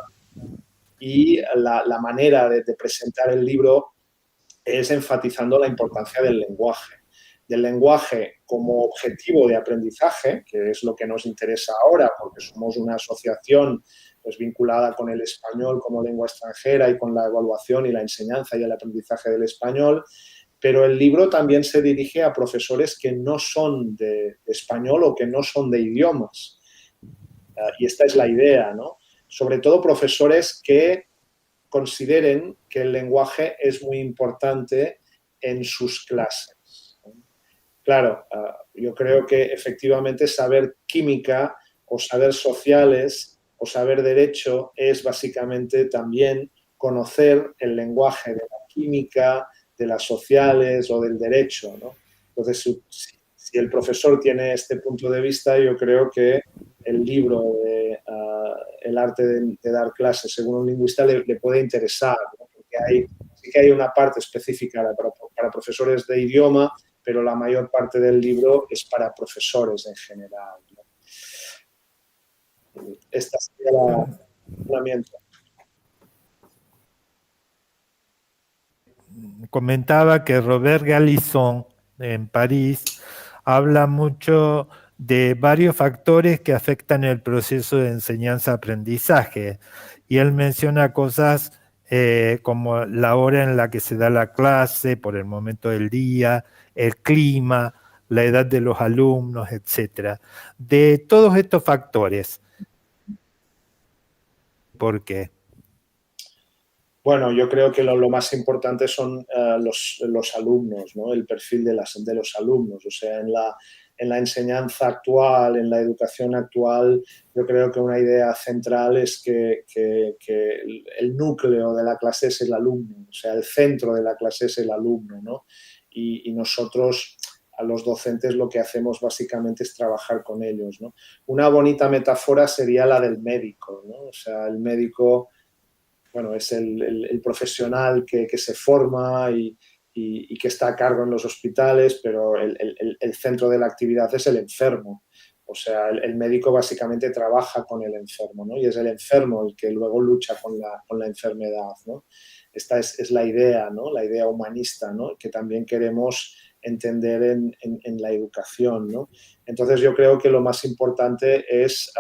y la manera de presentar el libro es enfatizando la importancia del lenguaje como objetivo de aprendizaje, que es lo que nos interesa ahora, porque somos una asociación pues, vinculada con el español como lengua extranjera y con la evaluación y la enseñanza y el aprendizaje del español, pero el libro también se dirige a profesores que no son de español o que no son de idiomas. Y esta es la idea, ¿no? Sobre todo profesores que consideren que el lenguaje es muy importante en sus clases. Claro, yo creo que efectivamente saber química o saber sociales o saber derecho es básicamente también conocer el lenguaje de la química, de las sociales o del derecho, ¿no? Entonces, si el profesor tiene este punto de vista, yo creo que el libro de El arte de dar clases según un lingüista le puede interesar, ¿no? Porque sí que hay una parte específica para profesores de idioma, pero la mayor parte del libro es para profesores en general, ¿no? Esta sería la funcionamiento. Comentaba que Robert Galison en París habla mucho de varios factores que afectan el proceso de enseñanza-aprendizaje y él menciona cosas como la hora en la que se da la clase, por el momento del día, el clima, la edad de los alumnos, etcétera. De todos estos factores, ¿por qué? Bueno, yo creo que lo más importante son los alumnos, ¿no? El perfil de los alumnos. O sea, en la enseñanza actual, en la educación actual, yo creo que una idea central es que el núcleo de la clase es el alumno, o sea, el centro de la clase es el alumno, ¿no? Y nosotros, a los docentes, lo que hacemos básicamente es trabajar con ellos, ¿no? Una bonita metáfora sería la del médico, ¿no? O sea, el médico, bueno, es el profesional que se forma y que está a cargo en los hospitales, pero el centro de la actividad es el enfermo. O sea, el médico básicamente trabaja con el enfermo, ¿no? Y es el enfermo el que luego lucha con la enfermedad, ¿no? Esta es la idea, ¿no? La idea humanista, ¿no? Que también queremos entender en la educación, ¿no? Entonces yo creo que lo más importante es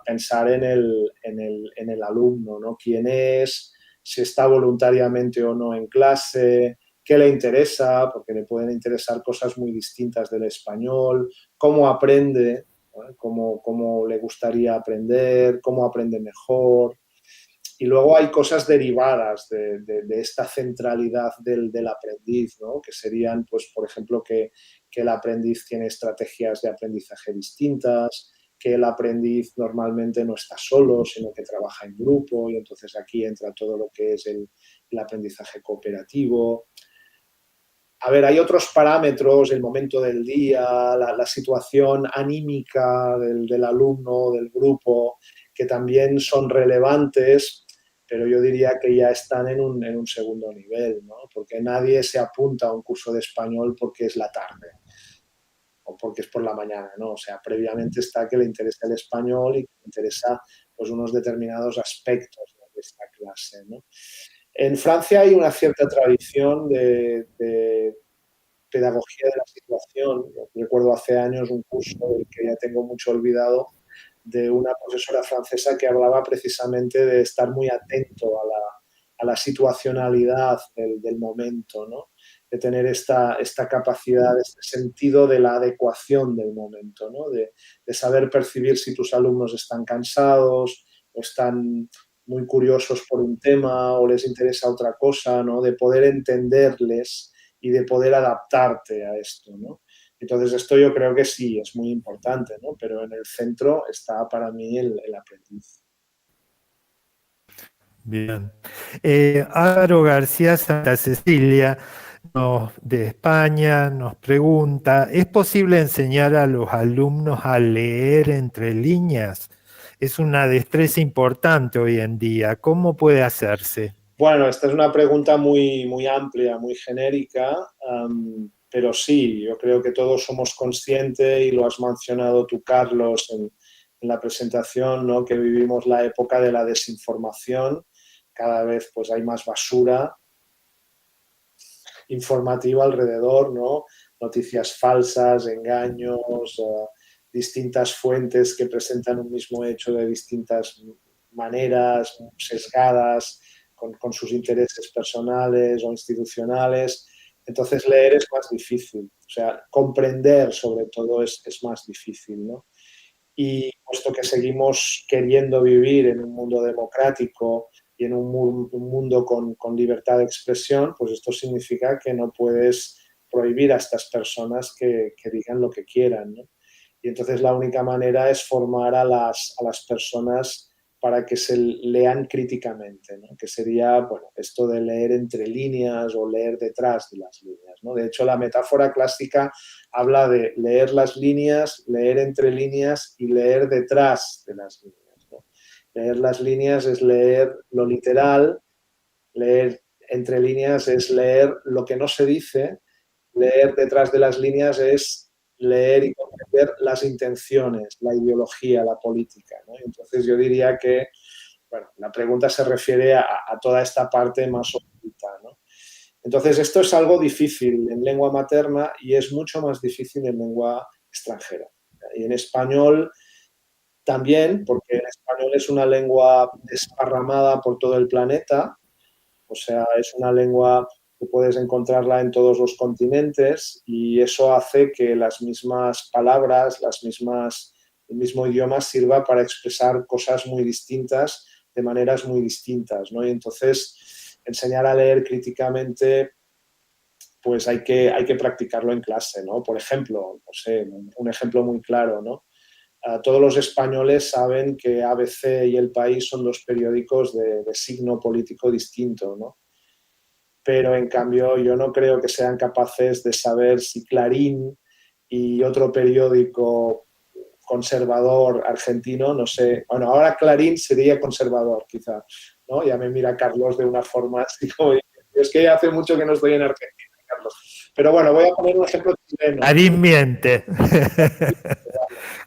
pensar en el alumno, ¿no? Quién es, si está voluntariamente o no en clase, qué le interesa, porque le pueden interesar cosas muy distintas del español, cómo aprende, ¿no? Cómo le gustaría aprender, cómo aprende mejor. Y luego hay cosas derivadas de esta centralidad del aprendiz, ¿no? Que serían, pues, por ejemplo, que el aprendiz tiene estrategias de aprendizaje distintas, que el aprendiz normalmente no está solo, sino que trabaja en grupo, y entonces aquí entra todo lo que es el aprendizaje cooperativo. A ver, hay otros parámetros, el momento del día, la situación anímica del alumno, del grupo, que también son relevantes, pero yo diría que ya están en un segundo nivel, ¿no? Porque nadie se apunta a un curso de español porque es la tarde o porque es por la mañana, ¿no? O sea, previamente está que le interesa el español y que le interesa, pues, unos determinados aspectos de esta clase, ¿no? En Francia hay una cierta tradición de pedagogía de la situación. Recuerdo hace años un curso del que ya tengo mucho olvidado, de una profesora francesa que hablaba precisamente de estar muy atento a la situacionalidad del momento, ¿no? De tener esta capacidad, este sentido de la adecuación del momento, ¿no? De saber percibir si tus alumnos están cansados o están muy curiosos por un tema o les interesa otra cosa, ¿no? De poder entenderles y de poder adaptarte a esto, ¿no? Entonces, esto yo creo que sí, es muy importante, ¿no? Pero en el centro está para mí el aprendiz. Bien. Álvaro García Santa Cecilia, de España, nos pregunta, ¿es posible enseñar a los alumnos a leer entre líneas? Es una destreza importante hoy en día. ¿Cómo puede hacerse? Bueno, esta es una pregunta muy, muy amplia, muy genérica, pero sí, yo creo que todos somos conscientes, y lo has mencionado tú, Carlos, en la presentación, ¿no? Que vivimos la época de la desinformación. Cada vez, pues, hay más basura informativa alrededor, ¿no? Noticias falsas, engaños, distintas fuentes que presentan un mismo hecho de distintas maneras, sesgadas, con sus intereses personales o institucionales. Entonces, leer es más difícil. O sea, comprender sobre todo es más difícil, ¿no? Y puesto que seguimos queriendo vivir en un mundo democrático y en un mundo con libertad de expresión, pues esto significa que no puedes prohibir a estas personas que digan lo que quieran, ¿no? Y entonces la única manera es formar a las personas para que se lean críticamente, ¿no? Que sería, bueno, esto de leer entre líneas o leer detrás de las líneas, ¿no? De hecho, la metáfora clásica habla de leer las líneas, leer entre líneas y leer detrás de las líneas, ¿no? Leer las líneas es leer lo literal, leer entre líneas es leer lo que no se dice, leer detrás de las líneas es leer y comprender las intenciones, la ideología, la política, ¿no? Entonces yo diría que, bueno, la pregunta se refiere a toda esta parte más oculta, ¿no? Entonces esto es algo difícil en lengua materna y es mucho más difícil en lengua extranjera. Y en español también, porque el español es una lengua desparramada por todo el planeta, o sea, es una lengua que puedes encontrarla en todos los continentes y eso hace que las mismas palabras, el mismo idioma sirva para expresar cosas muy distintas de maneras muy distintas, ¿no? Y entonces enseñar a leer críticamente, pues hay que practicarlo en clase, ¿no? Por ejemplo, no sé, un ejemplo muy claro, ¿no? Todos los españoles saben que ABC y El País son dos periódicos de signo político distinto, ¿no? Pero en cambio yo no creo que sean capaces de saber si Clarín y otro periódico conservador argentino, no sé, bueno, ahora Clarín sería conservador quizá, ¿no? Ya me mira Carlos de una forma así como, es que hace mucho que no estoy en Argentina, Carlos. Pero bueno, voy a poner un ejemplo chileno. Clarín miente.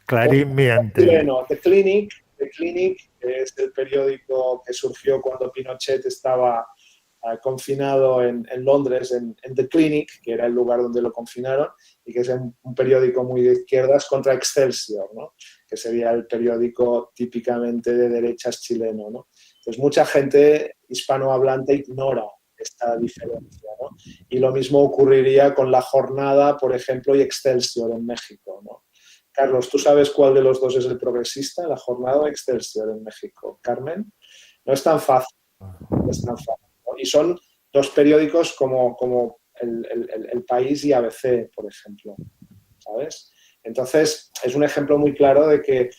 Clarín miente. Chileno, The Clinic, que es el periódico que surgió cuando Pinochet estaba confinado en Londres, en The Clinic, que era el lugar donde lo confinaron, y que es un periódico muy de izquierdas, contra Excelsior, ¿no? Que sería el periódico típicamente de derechas chileno, ¿no? Entonces, mucha gente hispanohablante ignora esta diferencia, ¿no? Y lo mismo ocurriría con La Jornada, por ejemplo, y Excelsior en México, ¿no? Carlos, ¿tú sabes cuál de los dos es el progresista, La Jornada o Excelsior en México? Carmen, no es tan fácil, no es tan fácil, ¿no? Y son dos periódicos como el País y ABC, por ejemplo, ¿sabes? Entonces, es un ejemplo muy claro de que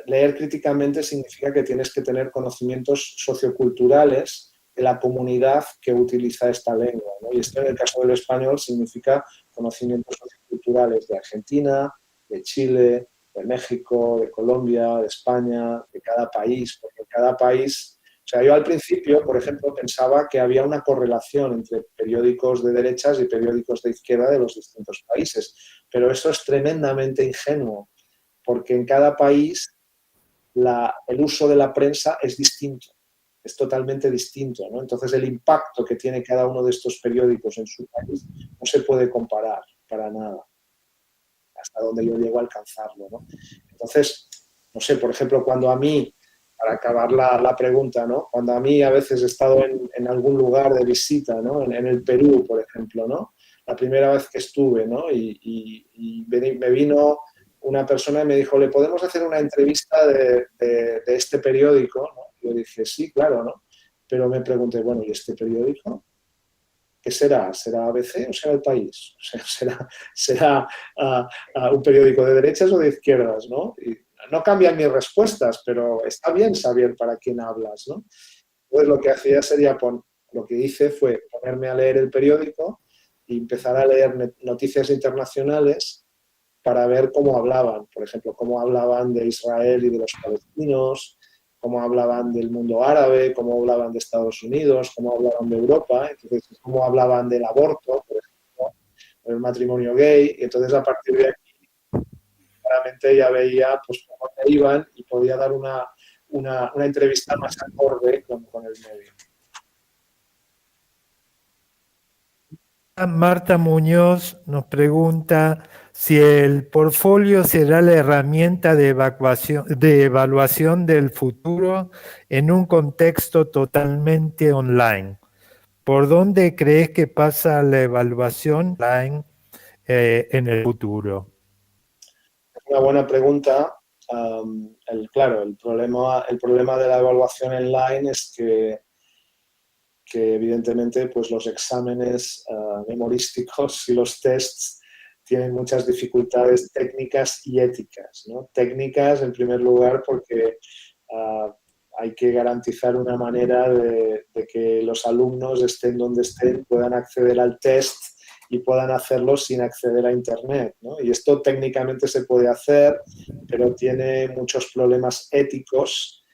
leer críticamente significa que tienes que tener conocimientos socioculturales de la comunidad que utiliza esta lengua, ¿no? Y esto en el caso del español significa conocimientos socioculturales de Argentina, de Chile, de México, de Colombia, de España, de cada país, porque cada país... O sea, yo al principio, por ejemplo, pensaba que había una correlación entre periódicos de derechas y periódicos de izquierda de los distintos países, pero eso es tremendamente ingenuo, porque en cada país el uso de la prensa es distinto, es totalmente distinto, ¿no? Entonces el impacto que tiene cada uno de estos periódicos en su país no se puede comparar para nada, hasta donde yo llego a alcanzarlo, ¿no? Entonces, no sé, por ejemplo, cuando a mí, para acabar la pregunta, ¿no? Cuando a mí a veces he estado en algún lugar de visita, ¿no? En el Perú, por ejemplo, ¿no? La primera vez que estuve, ¿no? Y me vino una persona y me dijo, ¿le podemos hacer una entrevista de este periódico? ¿No? Yo dije, sí, claro, ¿no? Pero me pregunté, bueno, ¿y este periódico? ¿Qué será? ¿Será ABC o será El País? O sea, ¿será un periódico de derechas o de izquierdas? ¿No? Y no cambian mis respuestas, pero está bien saber para quién hablas, ¿no? Entonces lo que hacía sería, lo que hice fue ponerme a leer el periódico y empezar a leer noticias internacionales para ver cómo hablaban. Por ejemplo, cómo hablaban de Israel y de los palestinos, cómo hablaban del mundo árabe, cómo hablaban de Estados Unidos, cómo hablaban de Europa, entonces cómo hablaban del aborto, por ejemplo, del matrimonio gay, y entonces a partir de aquí claramente ya veía pues por dónde iban y podía dar una entrevista más acorde con el medio. Marta Muñoz nos pregunta si el portfolio será la herramienta de evaluación del futuro en un contexto totalmente online. ¿Por dónde crees que pasa la evaluación online en el futuro? Es una buena pregunta. Claro, el problema de la evaluación online es que evidentemente pues los exámenes memorísticos y los tests tienen muchas dificultades técnicas y éticas, ¿no? Técnicas, en primer lugar, porque hay hay que garantizar una manera de que los alumnos, estén donde estén, puedan acceder al test y puedan hacerlo sin acceder a Internet, ¿no? Y esto técnicamente se puede hacer, pero tiene muchos problemas éticos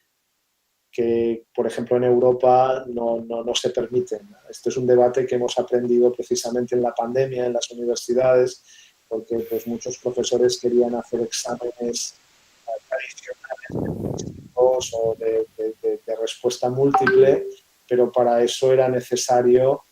que, por ejemplo, en Europa no se permiten. Este es un debate que hemos aprendido precisamente en la pandemia, en las universidades, porque pues, muchos profesores querían hacer exámenes tradicionales o de respuesta múltiple, pero para eso era necesario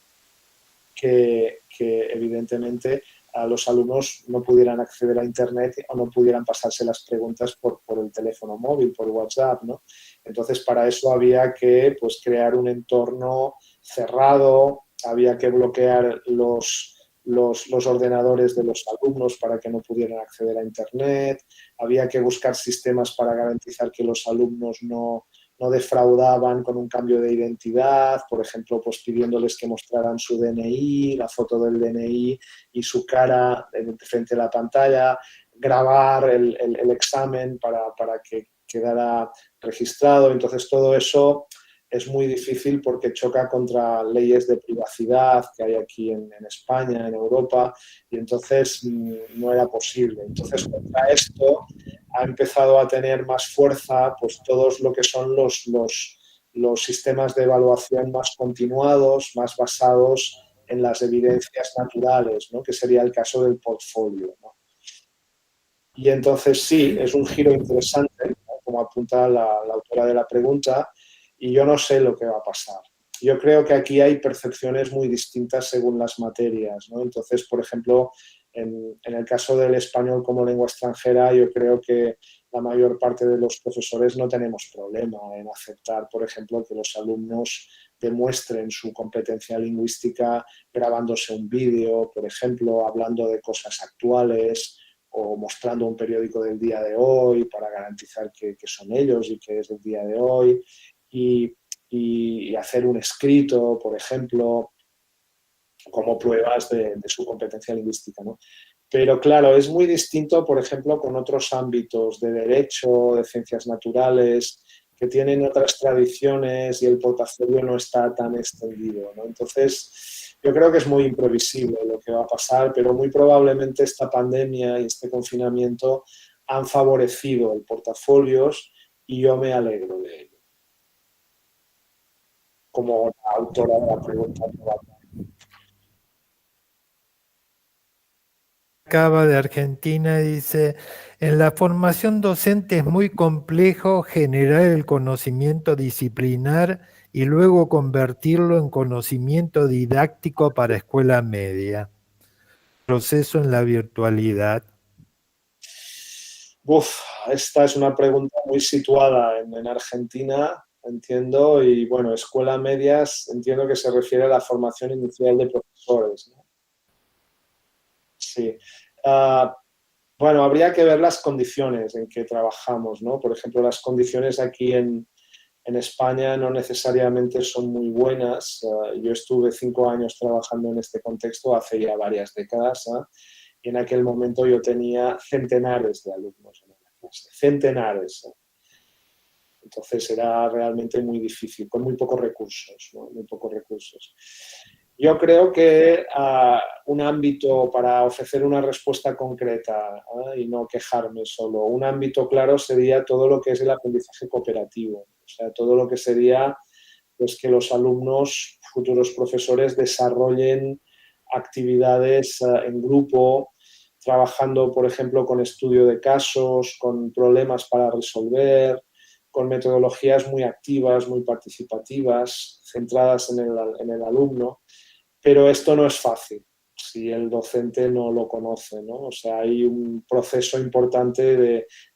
que evidentemente a los alumnos no pudieran acceder a Internet o no pudieran pasarse las preguntas por el teléfono móvil, por WhatsApp, ¿no? Entonces, para eso había que pues, crear un entorno cerrado, había que bloquear los ordenadores de los alumnos para que no pudieran acceder a Internet, había que buscar sistemas para garantizar que los alumnos no defraudaban con un cambio de identidad, por ejemplo, pues pidiéndoles que mostraran su DNI, la foto del DNI y su cara frente a la pantalla, grabar el examen para que quedara registrado. Entonces, todo eso es muy difícil porque choca contra leyes de privacidad que hay aquí en España, en Europa, y entonces no era posible. Entonces, contra esto ha empezado a tener más fuerza pues todos lo que son los sistemas de evaluación más continuados, más basados en las evidencias naturales, ¿no? Que sería el caso del portfolio, ¿no? Y entonces sí, es un giro interesante, ¿no? Como apunta la autora de la pregunta, y yo no sé lo que va a pasar. Yo creo que aquí hay percepciones muy distintas según las materias, ¿no? Entonces, por ejemplo, en el caso del español como lengua extranjera, yo creo que la mayor parte de los profesores no tenemos problema en aceptar, por ejemplo, que los alumnos demuestren su competencia lingüística grabándose un vídeo, por ejemplo, hablando de cosas actuales o mostrando un periódico del día de hoy para garantizar que son ellos y que es del día de hoy. Y hacer un escrito, por ejemplo, como pruebas de su competencia lingüística, ¿no? Pero claro, es muy distinto, por ejemplo, con otros ámbitos de derecho, de ciencias naturales, que tienen otras tradiciones y el portafolio no está tan extendido, ¿no? Entonces, yo creo que es muy imprevisible lo que va a pasar, pero muy probablemente esta pandemia y este confinamiento han favorecido el portafolios y yo me alegro de ello. Como la autora de la pregunta. Acaba de Argentina, dice, en la formación docente es muy complejo generar el conocimiento disciplinar y luego convertirlo en conocimiento didáctico para escuela media. Proceso en la virtualidad. Esta es una pregunta muy situada en Argentina, entiendo, y bueno, escuela medias, entiendo que se refiere a la formación inicial de profesores, ¿no? Sí. Bueno, habría que ver las condiciones en que trabajamos, ¿no? Por ejemplo, las condiciones aquí en España no necesariamente son muy buenas. Yo estuve 5 años trabajando en este contexto hace ya varias décadas, y en aquel momento yo tenía centenares de alumnos en la clase, centenares. Entonces era realmente muy difícil, con muy pocos recursos, ¿no? Muy pocos recursos. Yo creo que un ámbito para ofrecer una respuesta concreta y no quejarme solo, un ámbito claro sería todo lo que es el aprendizaje cooperativo, o sea, todo lo que sería pues, que los alumnos, futuros profesores, desarrollen actividades en grupo, trabajando, por ejemplo, con estudio de casos, con problemas para resolver, con metodologías muy activas, muy participativas, centradas en el alumno. Pero esto no es fácil si el docente no lo conoce, ¿no? O sea, hay un proceso importante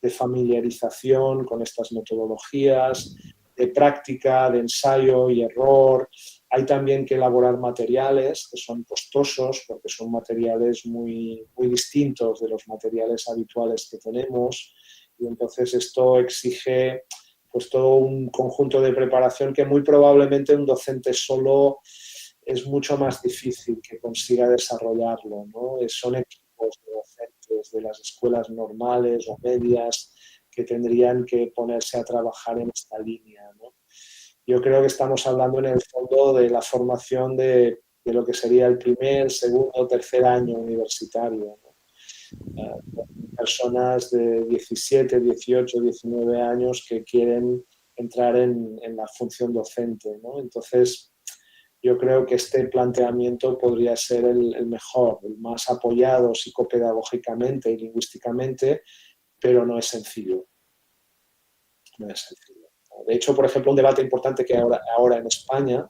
de familiarización con estas metodologías, de práctica, de ensayo y error. Hay también que elaborar materiales que son costosos porque son materiales muy, muy distintos de los materiales habituales que tenemos y entonces esto exige pues todo un conjunto de preparación que muy probablemente un docente solo es mucho más difícil que consiga desarrollarlo, ¿no? Son equipos de docentes de las escuelas normales o medias que tendrían que ponerse a trabajar en esta línea, ¿no? yo creo que estamos hablando en el fondo de la formación de lo que sería el primer, segundo, tercer año universitario, ¿no? Personas de 17, 18, 19 años que quieren entrar en la función docente, ¿no? Entonces, yo creo que este planteamiento podría ser el mejor, el más apoyado psicopedagógicamente y lingüísticamente, pero no es sencillo. No es sencillo. De hecho, por ejemplo, un debate importante que ahora en España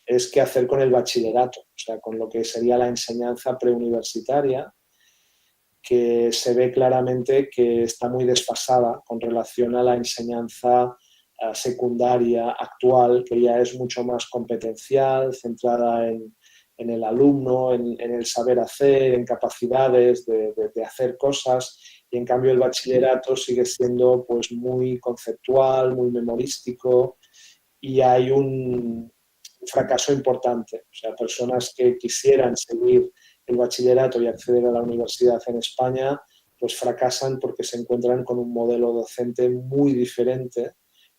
es qué hacer con el bachillerato, o sea, con lo que sería la enseñanza preuniversitaria, que se ve claramente que está muy desfasada con relación a la enseñanza secundaria actual, que ya es mucho más competencial, centrada en el alumno, en el saber hacer, en capacidades de hacer cosas, y en cambio el bachillerato sigue siendo pues muy conceptual, muy memorístico, y hay un fracaso importante. O sea, personas que quisieran seguir el bachillerato y acceder a la universidad en España, pues fracasan porque se encuentran con un modelo docente muy diferente,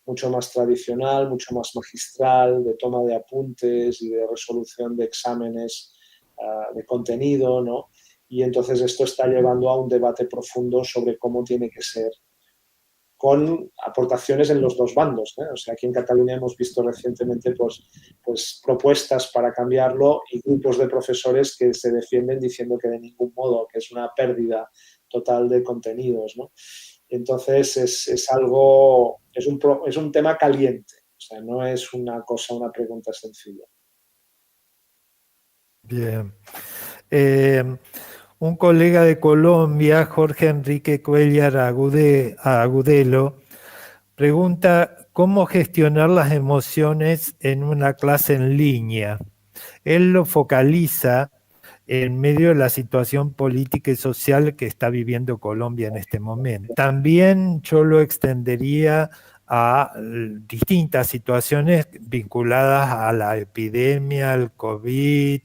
mucho más tradicional, mucho más magistral, de toma de apuntes y de resolución de exámenes de contenido, ¿no? Y entonces esto está llevando a un debate profundo sobre cómo tiene que ser, con aportaciones en los dos bandos, ¿eh? O sea, aquí en Cataluña hemos visto recientemente pues propuestas para cambiarlo y grupos de profesores que se defienden diciendo que de ningún modo, que es una pérdida total de contenidos, ¿no? Entonces es algo, es un tema caliente, o sea, no es una pregunta sencilla. Bien. Un colega de Colombia, Jorge Enrique Cuellar Agudelo, pregunta cómo gestionar las emociones en una clase en línea. Él lo focaliza en medio de la situación política y social que está viviendo Colombia en este momento. También yo lo extendería a distintas situaciones vinculadas a la epidemia, al COVID,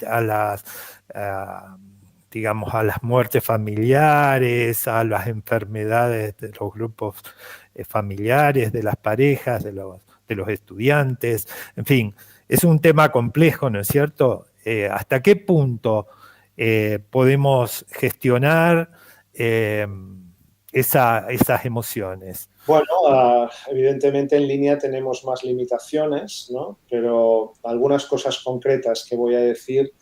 digamos, a las muertes familiares, a las enfermedades de los grupos familiares, de las parejas, de los estudiantes, en fin, es un tema complejo, ¿no es cierto? ¿Hasta qué punto podemos gestionar esas emociones? Bueno, evidentemente en línea tenemos más limitaciones, ¿no? Pero algunas cosas concretas que voy a decir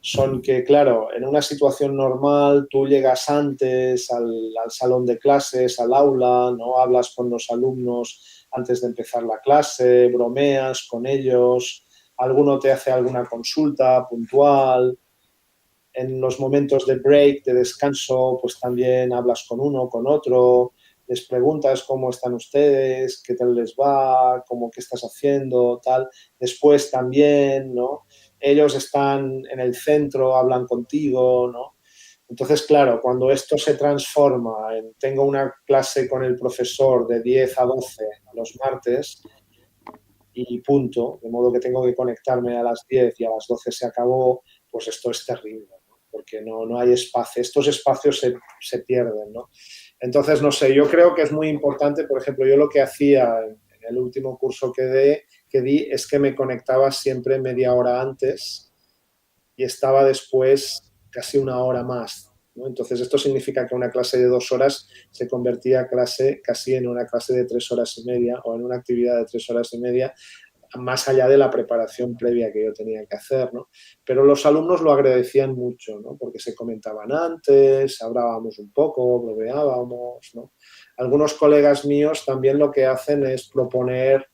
son que, claro, en una situación normal tú llegas antes al salón de clases, al aula, ¿no? Hablas con los alumnos antes de empezar la clase, bromeas con ellos, alguno te hace alguna consulta puntual. En los momentos de break, de descanso, pues también hablas con uno, con otro, les preguntas cómo están ustedes, qué tal les va, cómo, qué estás haciendo, tal. Después también, ¿no? Ellos están en el centro, hablan contigo, ¿no? Entonces, claro, cuando esto se transforma en tengo una clase con el profesor de 10 a 12 los martes y punto, de modo que tengo que conectarme a las 10 y a las 12 se acabó, pues esto es terrible, ¿no? Porque no hay espacio, estos espacios se pierden, ¿no? Entonces, no sé, yo creo que es muy importante, por ejemplo, yo lo que hacía en el último curso que di es que me conectaba siempre media hora antes y estaba después casi una hora más, ¿no? Entonces, esto significa que una clase de 2 horas se convertía casi en una clase de 3 horas y media o en una actividad de 3 horas y media, más allá de la preparación previa que yo tenía que hacer, ¿no? Pero los alumnos lo agradecían mucho, ¿no? Porque se comentaban antes, hablábamos un poco, bromeábamos, ¿no? Algunos colegas míos también lo que hacen es proponer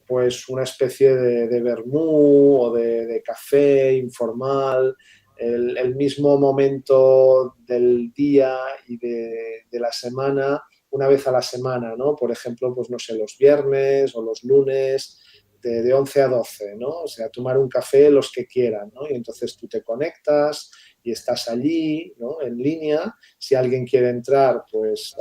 pues una especie de vermú o de café informal, el mismo momento del día y de la semana, una vez a la semana, ¿no? Por ejemplo, pues no sé, los viernes o los lunes, de 11 a 12, ¿no? O sea, tomar un café los que quieran, ¿no? Y entonces tú te conectas y estás allí, ¿no? En línea. Si alguien quiere entrar, pues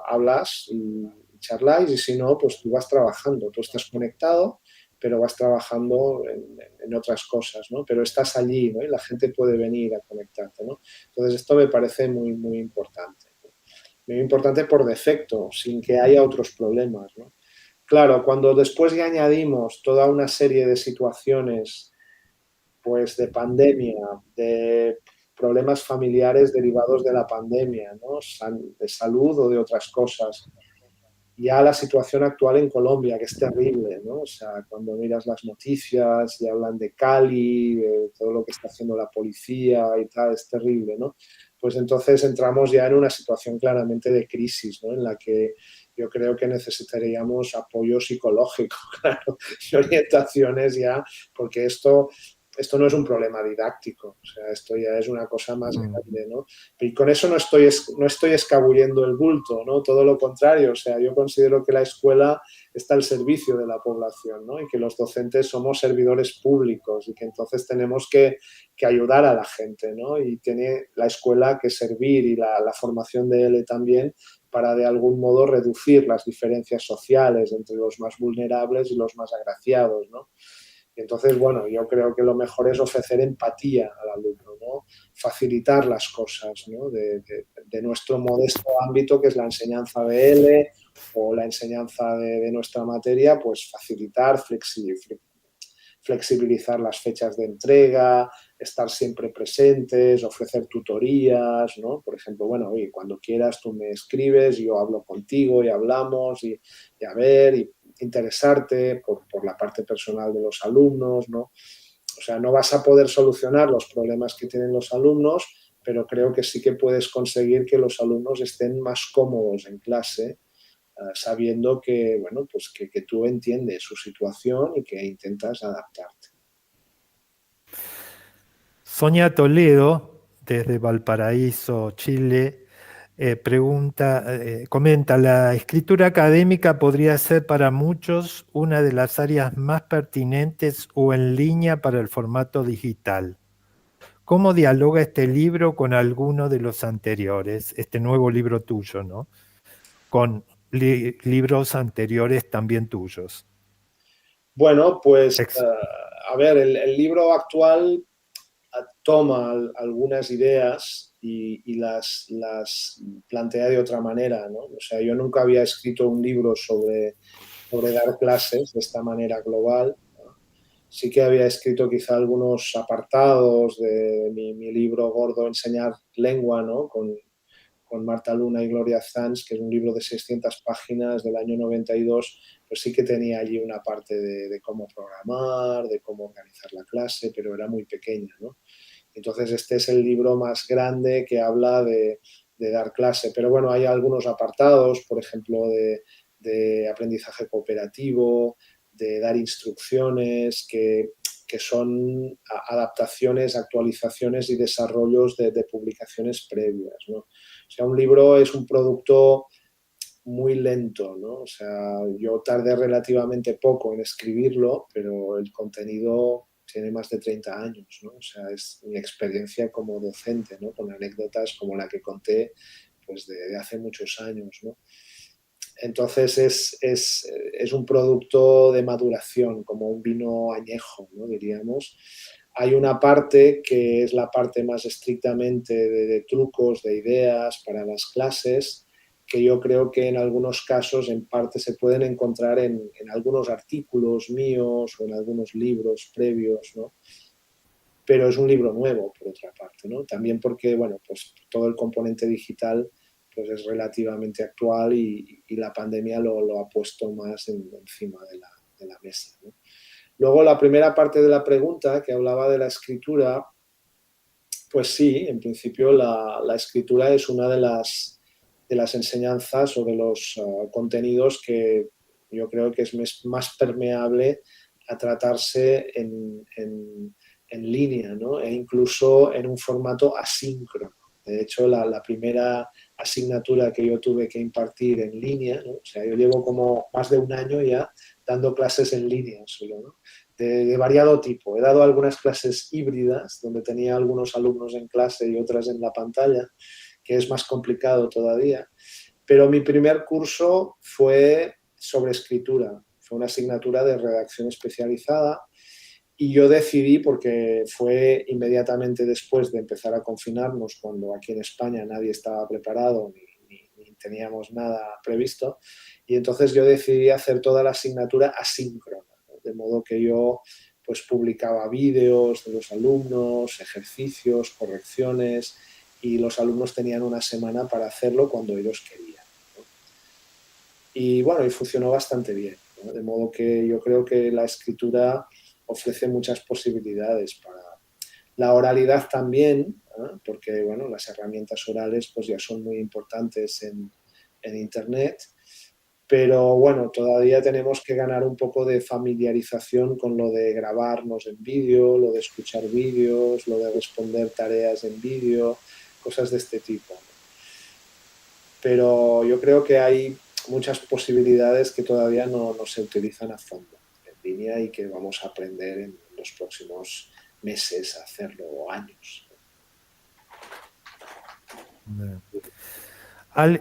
hablas y charláis, y si no, pues tú vas trabajando, tú estás conectado, pero vas trabajando en otras cosas, ¿no? Pero estás allí, ¿no? Y la gente puede venir a conectarte, ¿no? Entonces esto me parece muy, muy importante, ¿no? Muy importante por defecto, sin que haya otros problemas, ¿no? claro, cuando después ya añadimos toda una serie de situaciones, pues de pandemia, de problemas familiares derivados de la pandemia, ¿no? De salud o de otras cosas, ya la situación actual en Colombia, que es terrible, ¿no? O sea, cuando miras las noticias y hablan de Cali, de todo lo que está haciendo la policía y tal, es terrible, ¿no? Pues entonces entramos ya en una situación claramente de crisis, ¿no? En la que yo creo que necesitaríamos apoyo psicológico, claro, y orientaciones ya, porque esto no es un problema didáctico, o sea, esto ya es una cosa más grande, ¿no? Y con eso no estoy escabullendo el bulto, ¿no? Todo lo contrario, o sea, yo considero que la escuela está al servicio de la población, ¿no? Y que los docentes somos servidores públicos y que entonces tenemos que ayudar a la gente, ¿no? Y tiene la escuela que servir y la formación de él también para de algún modo reducir las diferencias sociales entre los más vulnerables y los más agraciados, ¿no? Entonces, bueno, yo creo que lo mejor es ofrecer empatía al alumno, ¿no? Facilitar las cosas, ¿no? De nuestro modesto ámbito, que es la enseñanza BL o la enseñanza de nuestra materia, pues facilitar, flexibilizar las fechas de entrega, estar siempre presentes, ofrecer tutorías, ¿no? Por ejemplo, bueno, oye, cuando quieras tú me escribes, yo hablo contigo y hablamos y a ver, y interesarte por la parte personal de los alumnos, ¿no? O sea, no vas a poder solucionar los problemas que tienen los alumnos, pero creo que sí que puedes conseguir que los alumnos estén más cómodos en clase, sabiendo que, bueno, pues que tú entiendes su situación y que intentas adaptarte. Sonia Toledo, desde Valparaíso, Chile, comenta, la escritura académica podría ser para muchos una de las áreas más pertinentes o en línea para el formato digital. ¿Cómo dialoga este libro con alguno de los anteriores, este nuevo libro tuyo, ¿no? Con libros anteriores también tuyos? Bueno, pues, Ex- a ver, el libro actual toma algunas ideas y las plantea de otra manera, ¿no? O sea, yo nunca había escrito un libro sobre dar clases de esta manera global, ¿no? Sí que había escrito quizá algunos apartados de mi libro gordo Enseñar Lengua, ¿no? Con Marta Luna y Gloria Sanz, que es un libro de 600 páginas del año 92, pues sí que tenía allí una parte de cómo programar, de cómo organizar la clase, pero era muy pequeña, ¿no? Entonces este es el libro más grande que habla de dar clase, pero bueno, hay algunos apartados, por ejemplo, de aprendizaje cooperativo, de dar instrucciones, que son adaptaciones, actualizaciones y desarrollos de publicaciones previas, ¿no? O sea, un libro es un producto muy lento, ¿no? O sea, yo tardé relativamente poco en escribirlo, pero el contenido tiene más de 30 años, ¿no? O sea, es mi experiencia como docente, ¿no? Con anécdotas como la que conté, pues de hace muchos años, ¿no? Entonces es un producto de maduración, como un vino añejo, ¿no? Diríamos. Hay una parte que es la parte más estrictamente de trucos, de ideas para las clases, que yo creo que en algunos casos en parte se pueden encontrar en algunos artículos míos o en algunos libros previos, ¿no? Pero es un libro nuevo, por otra parte, ¿no? También porque, bueno, pues todo el componente digital pues es relativamente actual y la pandemia lo ha puesto más encima de la mesa, ¿no? Luego, la primera parte de la pregunta, que hablaba de la escritura, pues sí, en principio la escritura es una de las enseñanzas o de los contenidos que yo creo que es más permeable a tratarse en línea, ¿no? E incluso en un formato asíncrono. De hecho, la primera asignatura que yo tuve que impartir en línea, ¿no? O sea, yo llevo como más de un año ya dando clases en línea solo, ¿no? De variado tipo. He dado algunas clases híbridas, donde tenía algunos alumnos en clase y otras en la pantalla, que es más complicado todavía. Pero mi primer curso fue sobre escritura. Fue una asignatura de redacción especializada y yo decidí, porque fue inmediatamente después de empezar a confinarnos, cuando aquí en España nadie estaba preparado ni teníamos nada previsto. Y entonces yo decidí hacer toda la asignatura asíncrona, ¿no? De modo que yo pues publicaba vídeos de los alumnos, ejercicios, correcciones, y los alumnos tenían una semana para hacerlo cuando ellos querían, ¿no? Y bueno, y funcionó bastante bien, ¿no? De modo que yo creo que la escritura ofrece muchas posibilidades para la oralidad también, ¿eh? Porque bueno, las herramientas orales pues ya son muy importantes en Internet, pero bueno, todavía tenemos que ganar un poco de familiarización con lo de grabarnos en vídeo, lo de escuchar vídeos, lo de responder tareas en vídeo, cosas de este tipo. Pero yo creo que hay muchas posibilidades que todavía no se utilizan a fondo en línea y que vamos a aprender en los próximos meses a hacerlo, o años.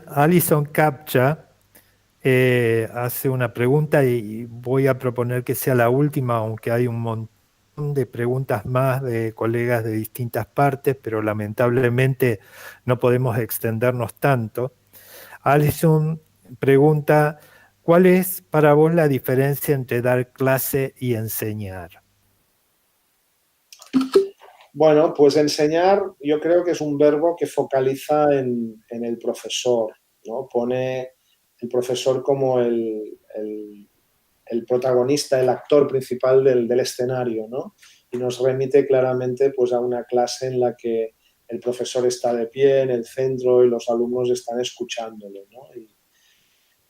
Alison Captcha hace una pregunta y voy a proponer que sea la última, aunque hay un montón de preguntas más de colegas de distintas partes, pero lamentablemente no podemos extendernos tanto. Alison pregunta, ¿cuál es para vos la diferencia entre dar clase y enseñar? Bueno, pues enseñar yo creo que es un verbo que focaliza en el profesor, ¿no? Pone el profesor como el protagonista, el actor principal del escenario, ¿no? Y nos remite claramente pues, a una clase en la que el profesor está de pie en el centro y los alumnos están escuchándolo, ¿no?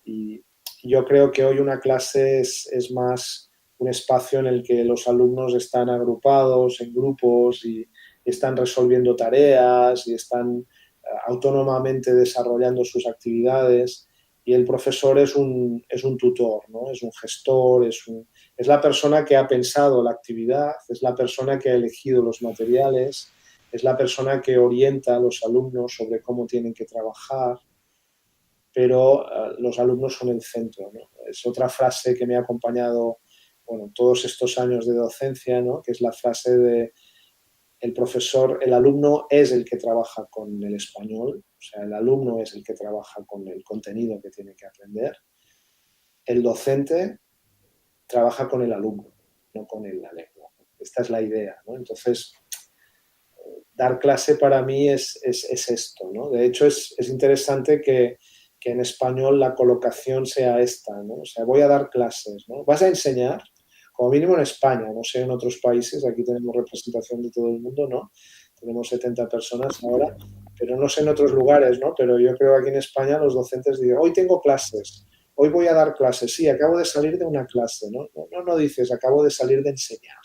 Y yo creo que hoy una clase es más un espacio en el que los alumnos están agrupados en grupos y están resolviendo tareas y están autónomamente desarrollando sus actividades, y el profesor es un tutor, ¿no? Es un gestor, es la persona que ha pensado la actividad, es la persona que ha elegido los materiales, es la persona que orienta a los alumnos sobre cómo tienen que trabajar, pero los alumnos son el centro, ¿no? Es otra frase que me ha acompañado, bueno, todos estos años de docencia, ¿no? Que es la frase de el profesor, el alumno es el que trabaja con el español, o sea, el alumno es el que trabaja con el contenido que tiene que aprender. El docente trabaja con el alumno, no con la lengua. Esta es la idea, ¿no? Entonces, dar clase para mí es esto, ¿no? De hecho, es interesante que en español la colocación sea esta, ¿no? O sea, voy a dar clases, ¿no? ¿Vas a enseñar? Como mínimo en España, no sé en otros países, aquí tenemos representación de todo el mundo, ¿no? Tenemos 70 personas ahora, pero no sé en otros lugares, ¿no? Pero yo creo que aquí en España los docentes dicen, hoy tengo clases, hoy voy a dar clases, sí, acabo de salir de una clase, ¿no? No dices, acabo de salir de enseñar,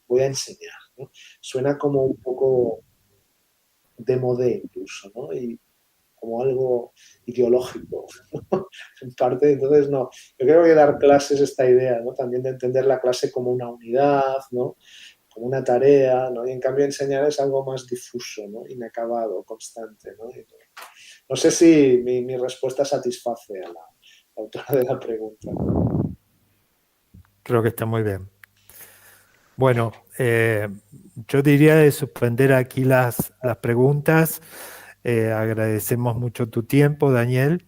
voy a enseñar, ¿no? Suena como un poco de modé incluso, ¿no? Y como algo ideológico, ¿no? En parte, entonces no. Yo creo que dar clases es esta idea, ¿no? También de entender la clase como una unidad, ¿no? Como una tarea, ¿no? Y en cambio enseñar es algo más difuso, ¿no? Inacabado, constante, ¿no? No sé si mi respuesta satisface a la autora de la pregunta. Creo que está muy bien. Bueno, yo diría de suspender aquí las preguntas. Agradecemos mucho tu tiempo, Daniel,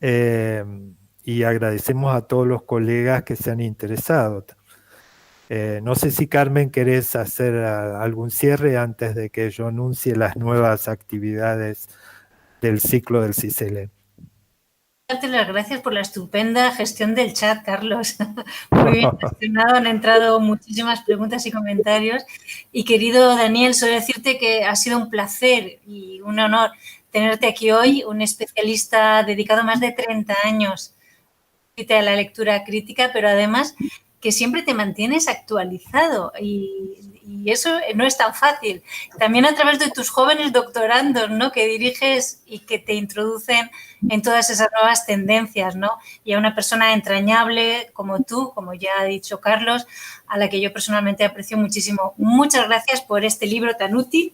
y agradecemos a todos los colegas que se han interesado. No sé si, Carmen, querés hacer algún cierre antes de que yo anuncie las nuevas actividades del ciclo del CICELE. Darte las gracias por la estupenda gestión del chat, Carlos. Muy bien gestionado, han entrado muchísimas preguntas y comentarios. Y querido Daniel, solo decirte que ha sido un placer y un honor tenerte aquí hoy, un especialista dedicado más de 30 años a la lectura crítica, pero además que siempre te mantienes actualizado y eso no es tan fácil. También a través de tus jóvenes doctorandos, ¿no? Que diriges y que te introducen en todas esas nuevas tendencias, ¿no? Y a una persona entrañable como tú, como ya ha dicho Carlos, a la que yo personalmente aprecio muchísimo. Muchas gracias por este libro tan útil,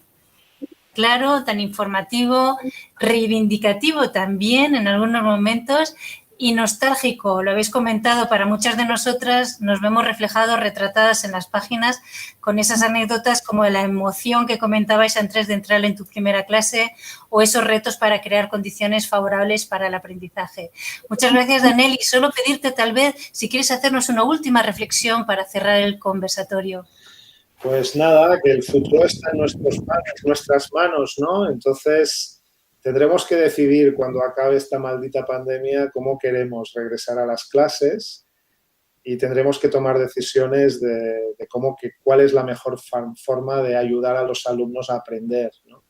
claro, tan informativo, reivindicativo también en algunos momentos, y nostálgico. Lo habéis comentado, para muchas de nosotras nos vemos reflejados, retratadas en las páginas con esas anécdotas como la emoción que comentabais antes de entrar en tu primera clase o esos retos para crear condiciones favorables para el aprendizaje. Muchas gracias, Daniel, y solo pedirte tal vez si quieres hacernos una última reflexión para cerrar el conversatorio. Pues nada, que el futuro está en nuestras manos, ¿no? Entonces tendremos que decidir cuando acabe esta maldita pandemia cómo queremos regresar a las clases y tendremos que tomar decisiones de cuál es la mejor forma de ayudar a los alumnos a aprender, ¿no?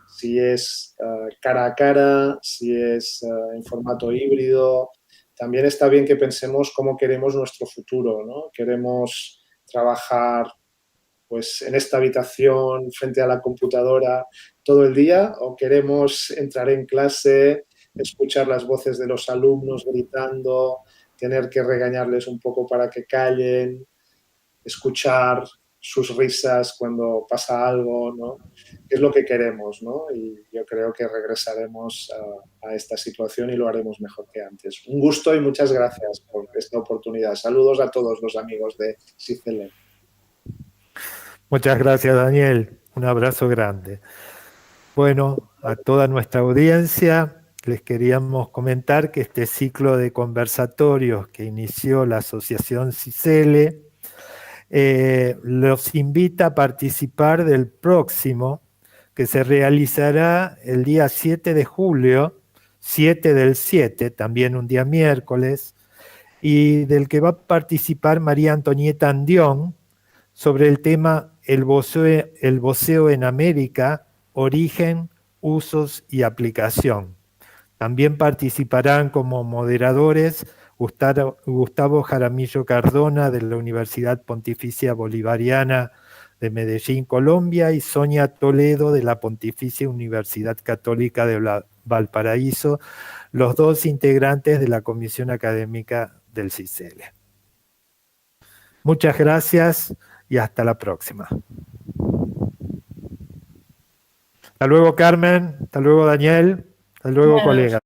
Si es cara a cara, si es en formato híbrido. También está bien que pensemos cómo queremos nuestro futuro, ¿no? Queremos trabajar pues en esta habitación frente a la computadora todo el día o queremos entrar en clase, escuchar las voces de los alumnos gritando, tener que regañarles un poco para que callen, escuchar sus risas cuando pasa algo, ¿no? Es lo que queremos, ¿no? Y yo creo que regresaremos a esta situación y lo haremos mejor que antes. Un gusto y muchas gracias por esta oportunidad. Saludos a todos los amigos de CICELE. Muchas gracias, Daniel. Un abrazo grande. Bueno, a toda nuestra audiencia les queríamos comentar que este ciclo de conversatorios que inició la Asociación CICELE los invita a participar del próximo, que se realizará el día 7 de julio, 7 del 7, también un día miércoles, y del que va a participar María Antonieta Andión, sobre el tema el voceo en América, origen, usos y aplicación. También participarán como moderadores Gustavo Jaramillo Cardona de la Universidad Pontificia Bolivariana de Medellín, Colombia, y Sonia Toledo de la Pontificia Universidad Católica de Valparaíso, los dos integrantes de la Comisión Académica del CICELE. Muchas gracias y hasta la próxima. Hasta luego, Carmen. Hasta luego, Daniel. Hasta luego, colegas.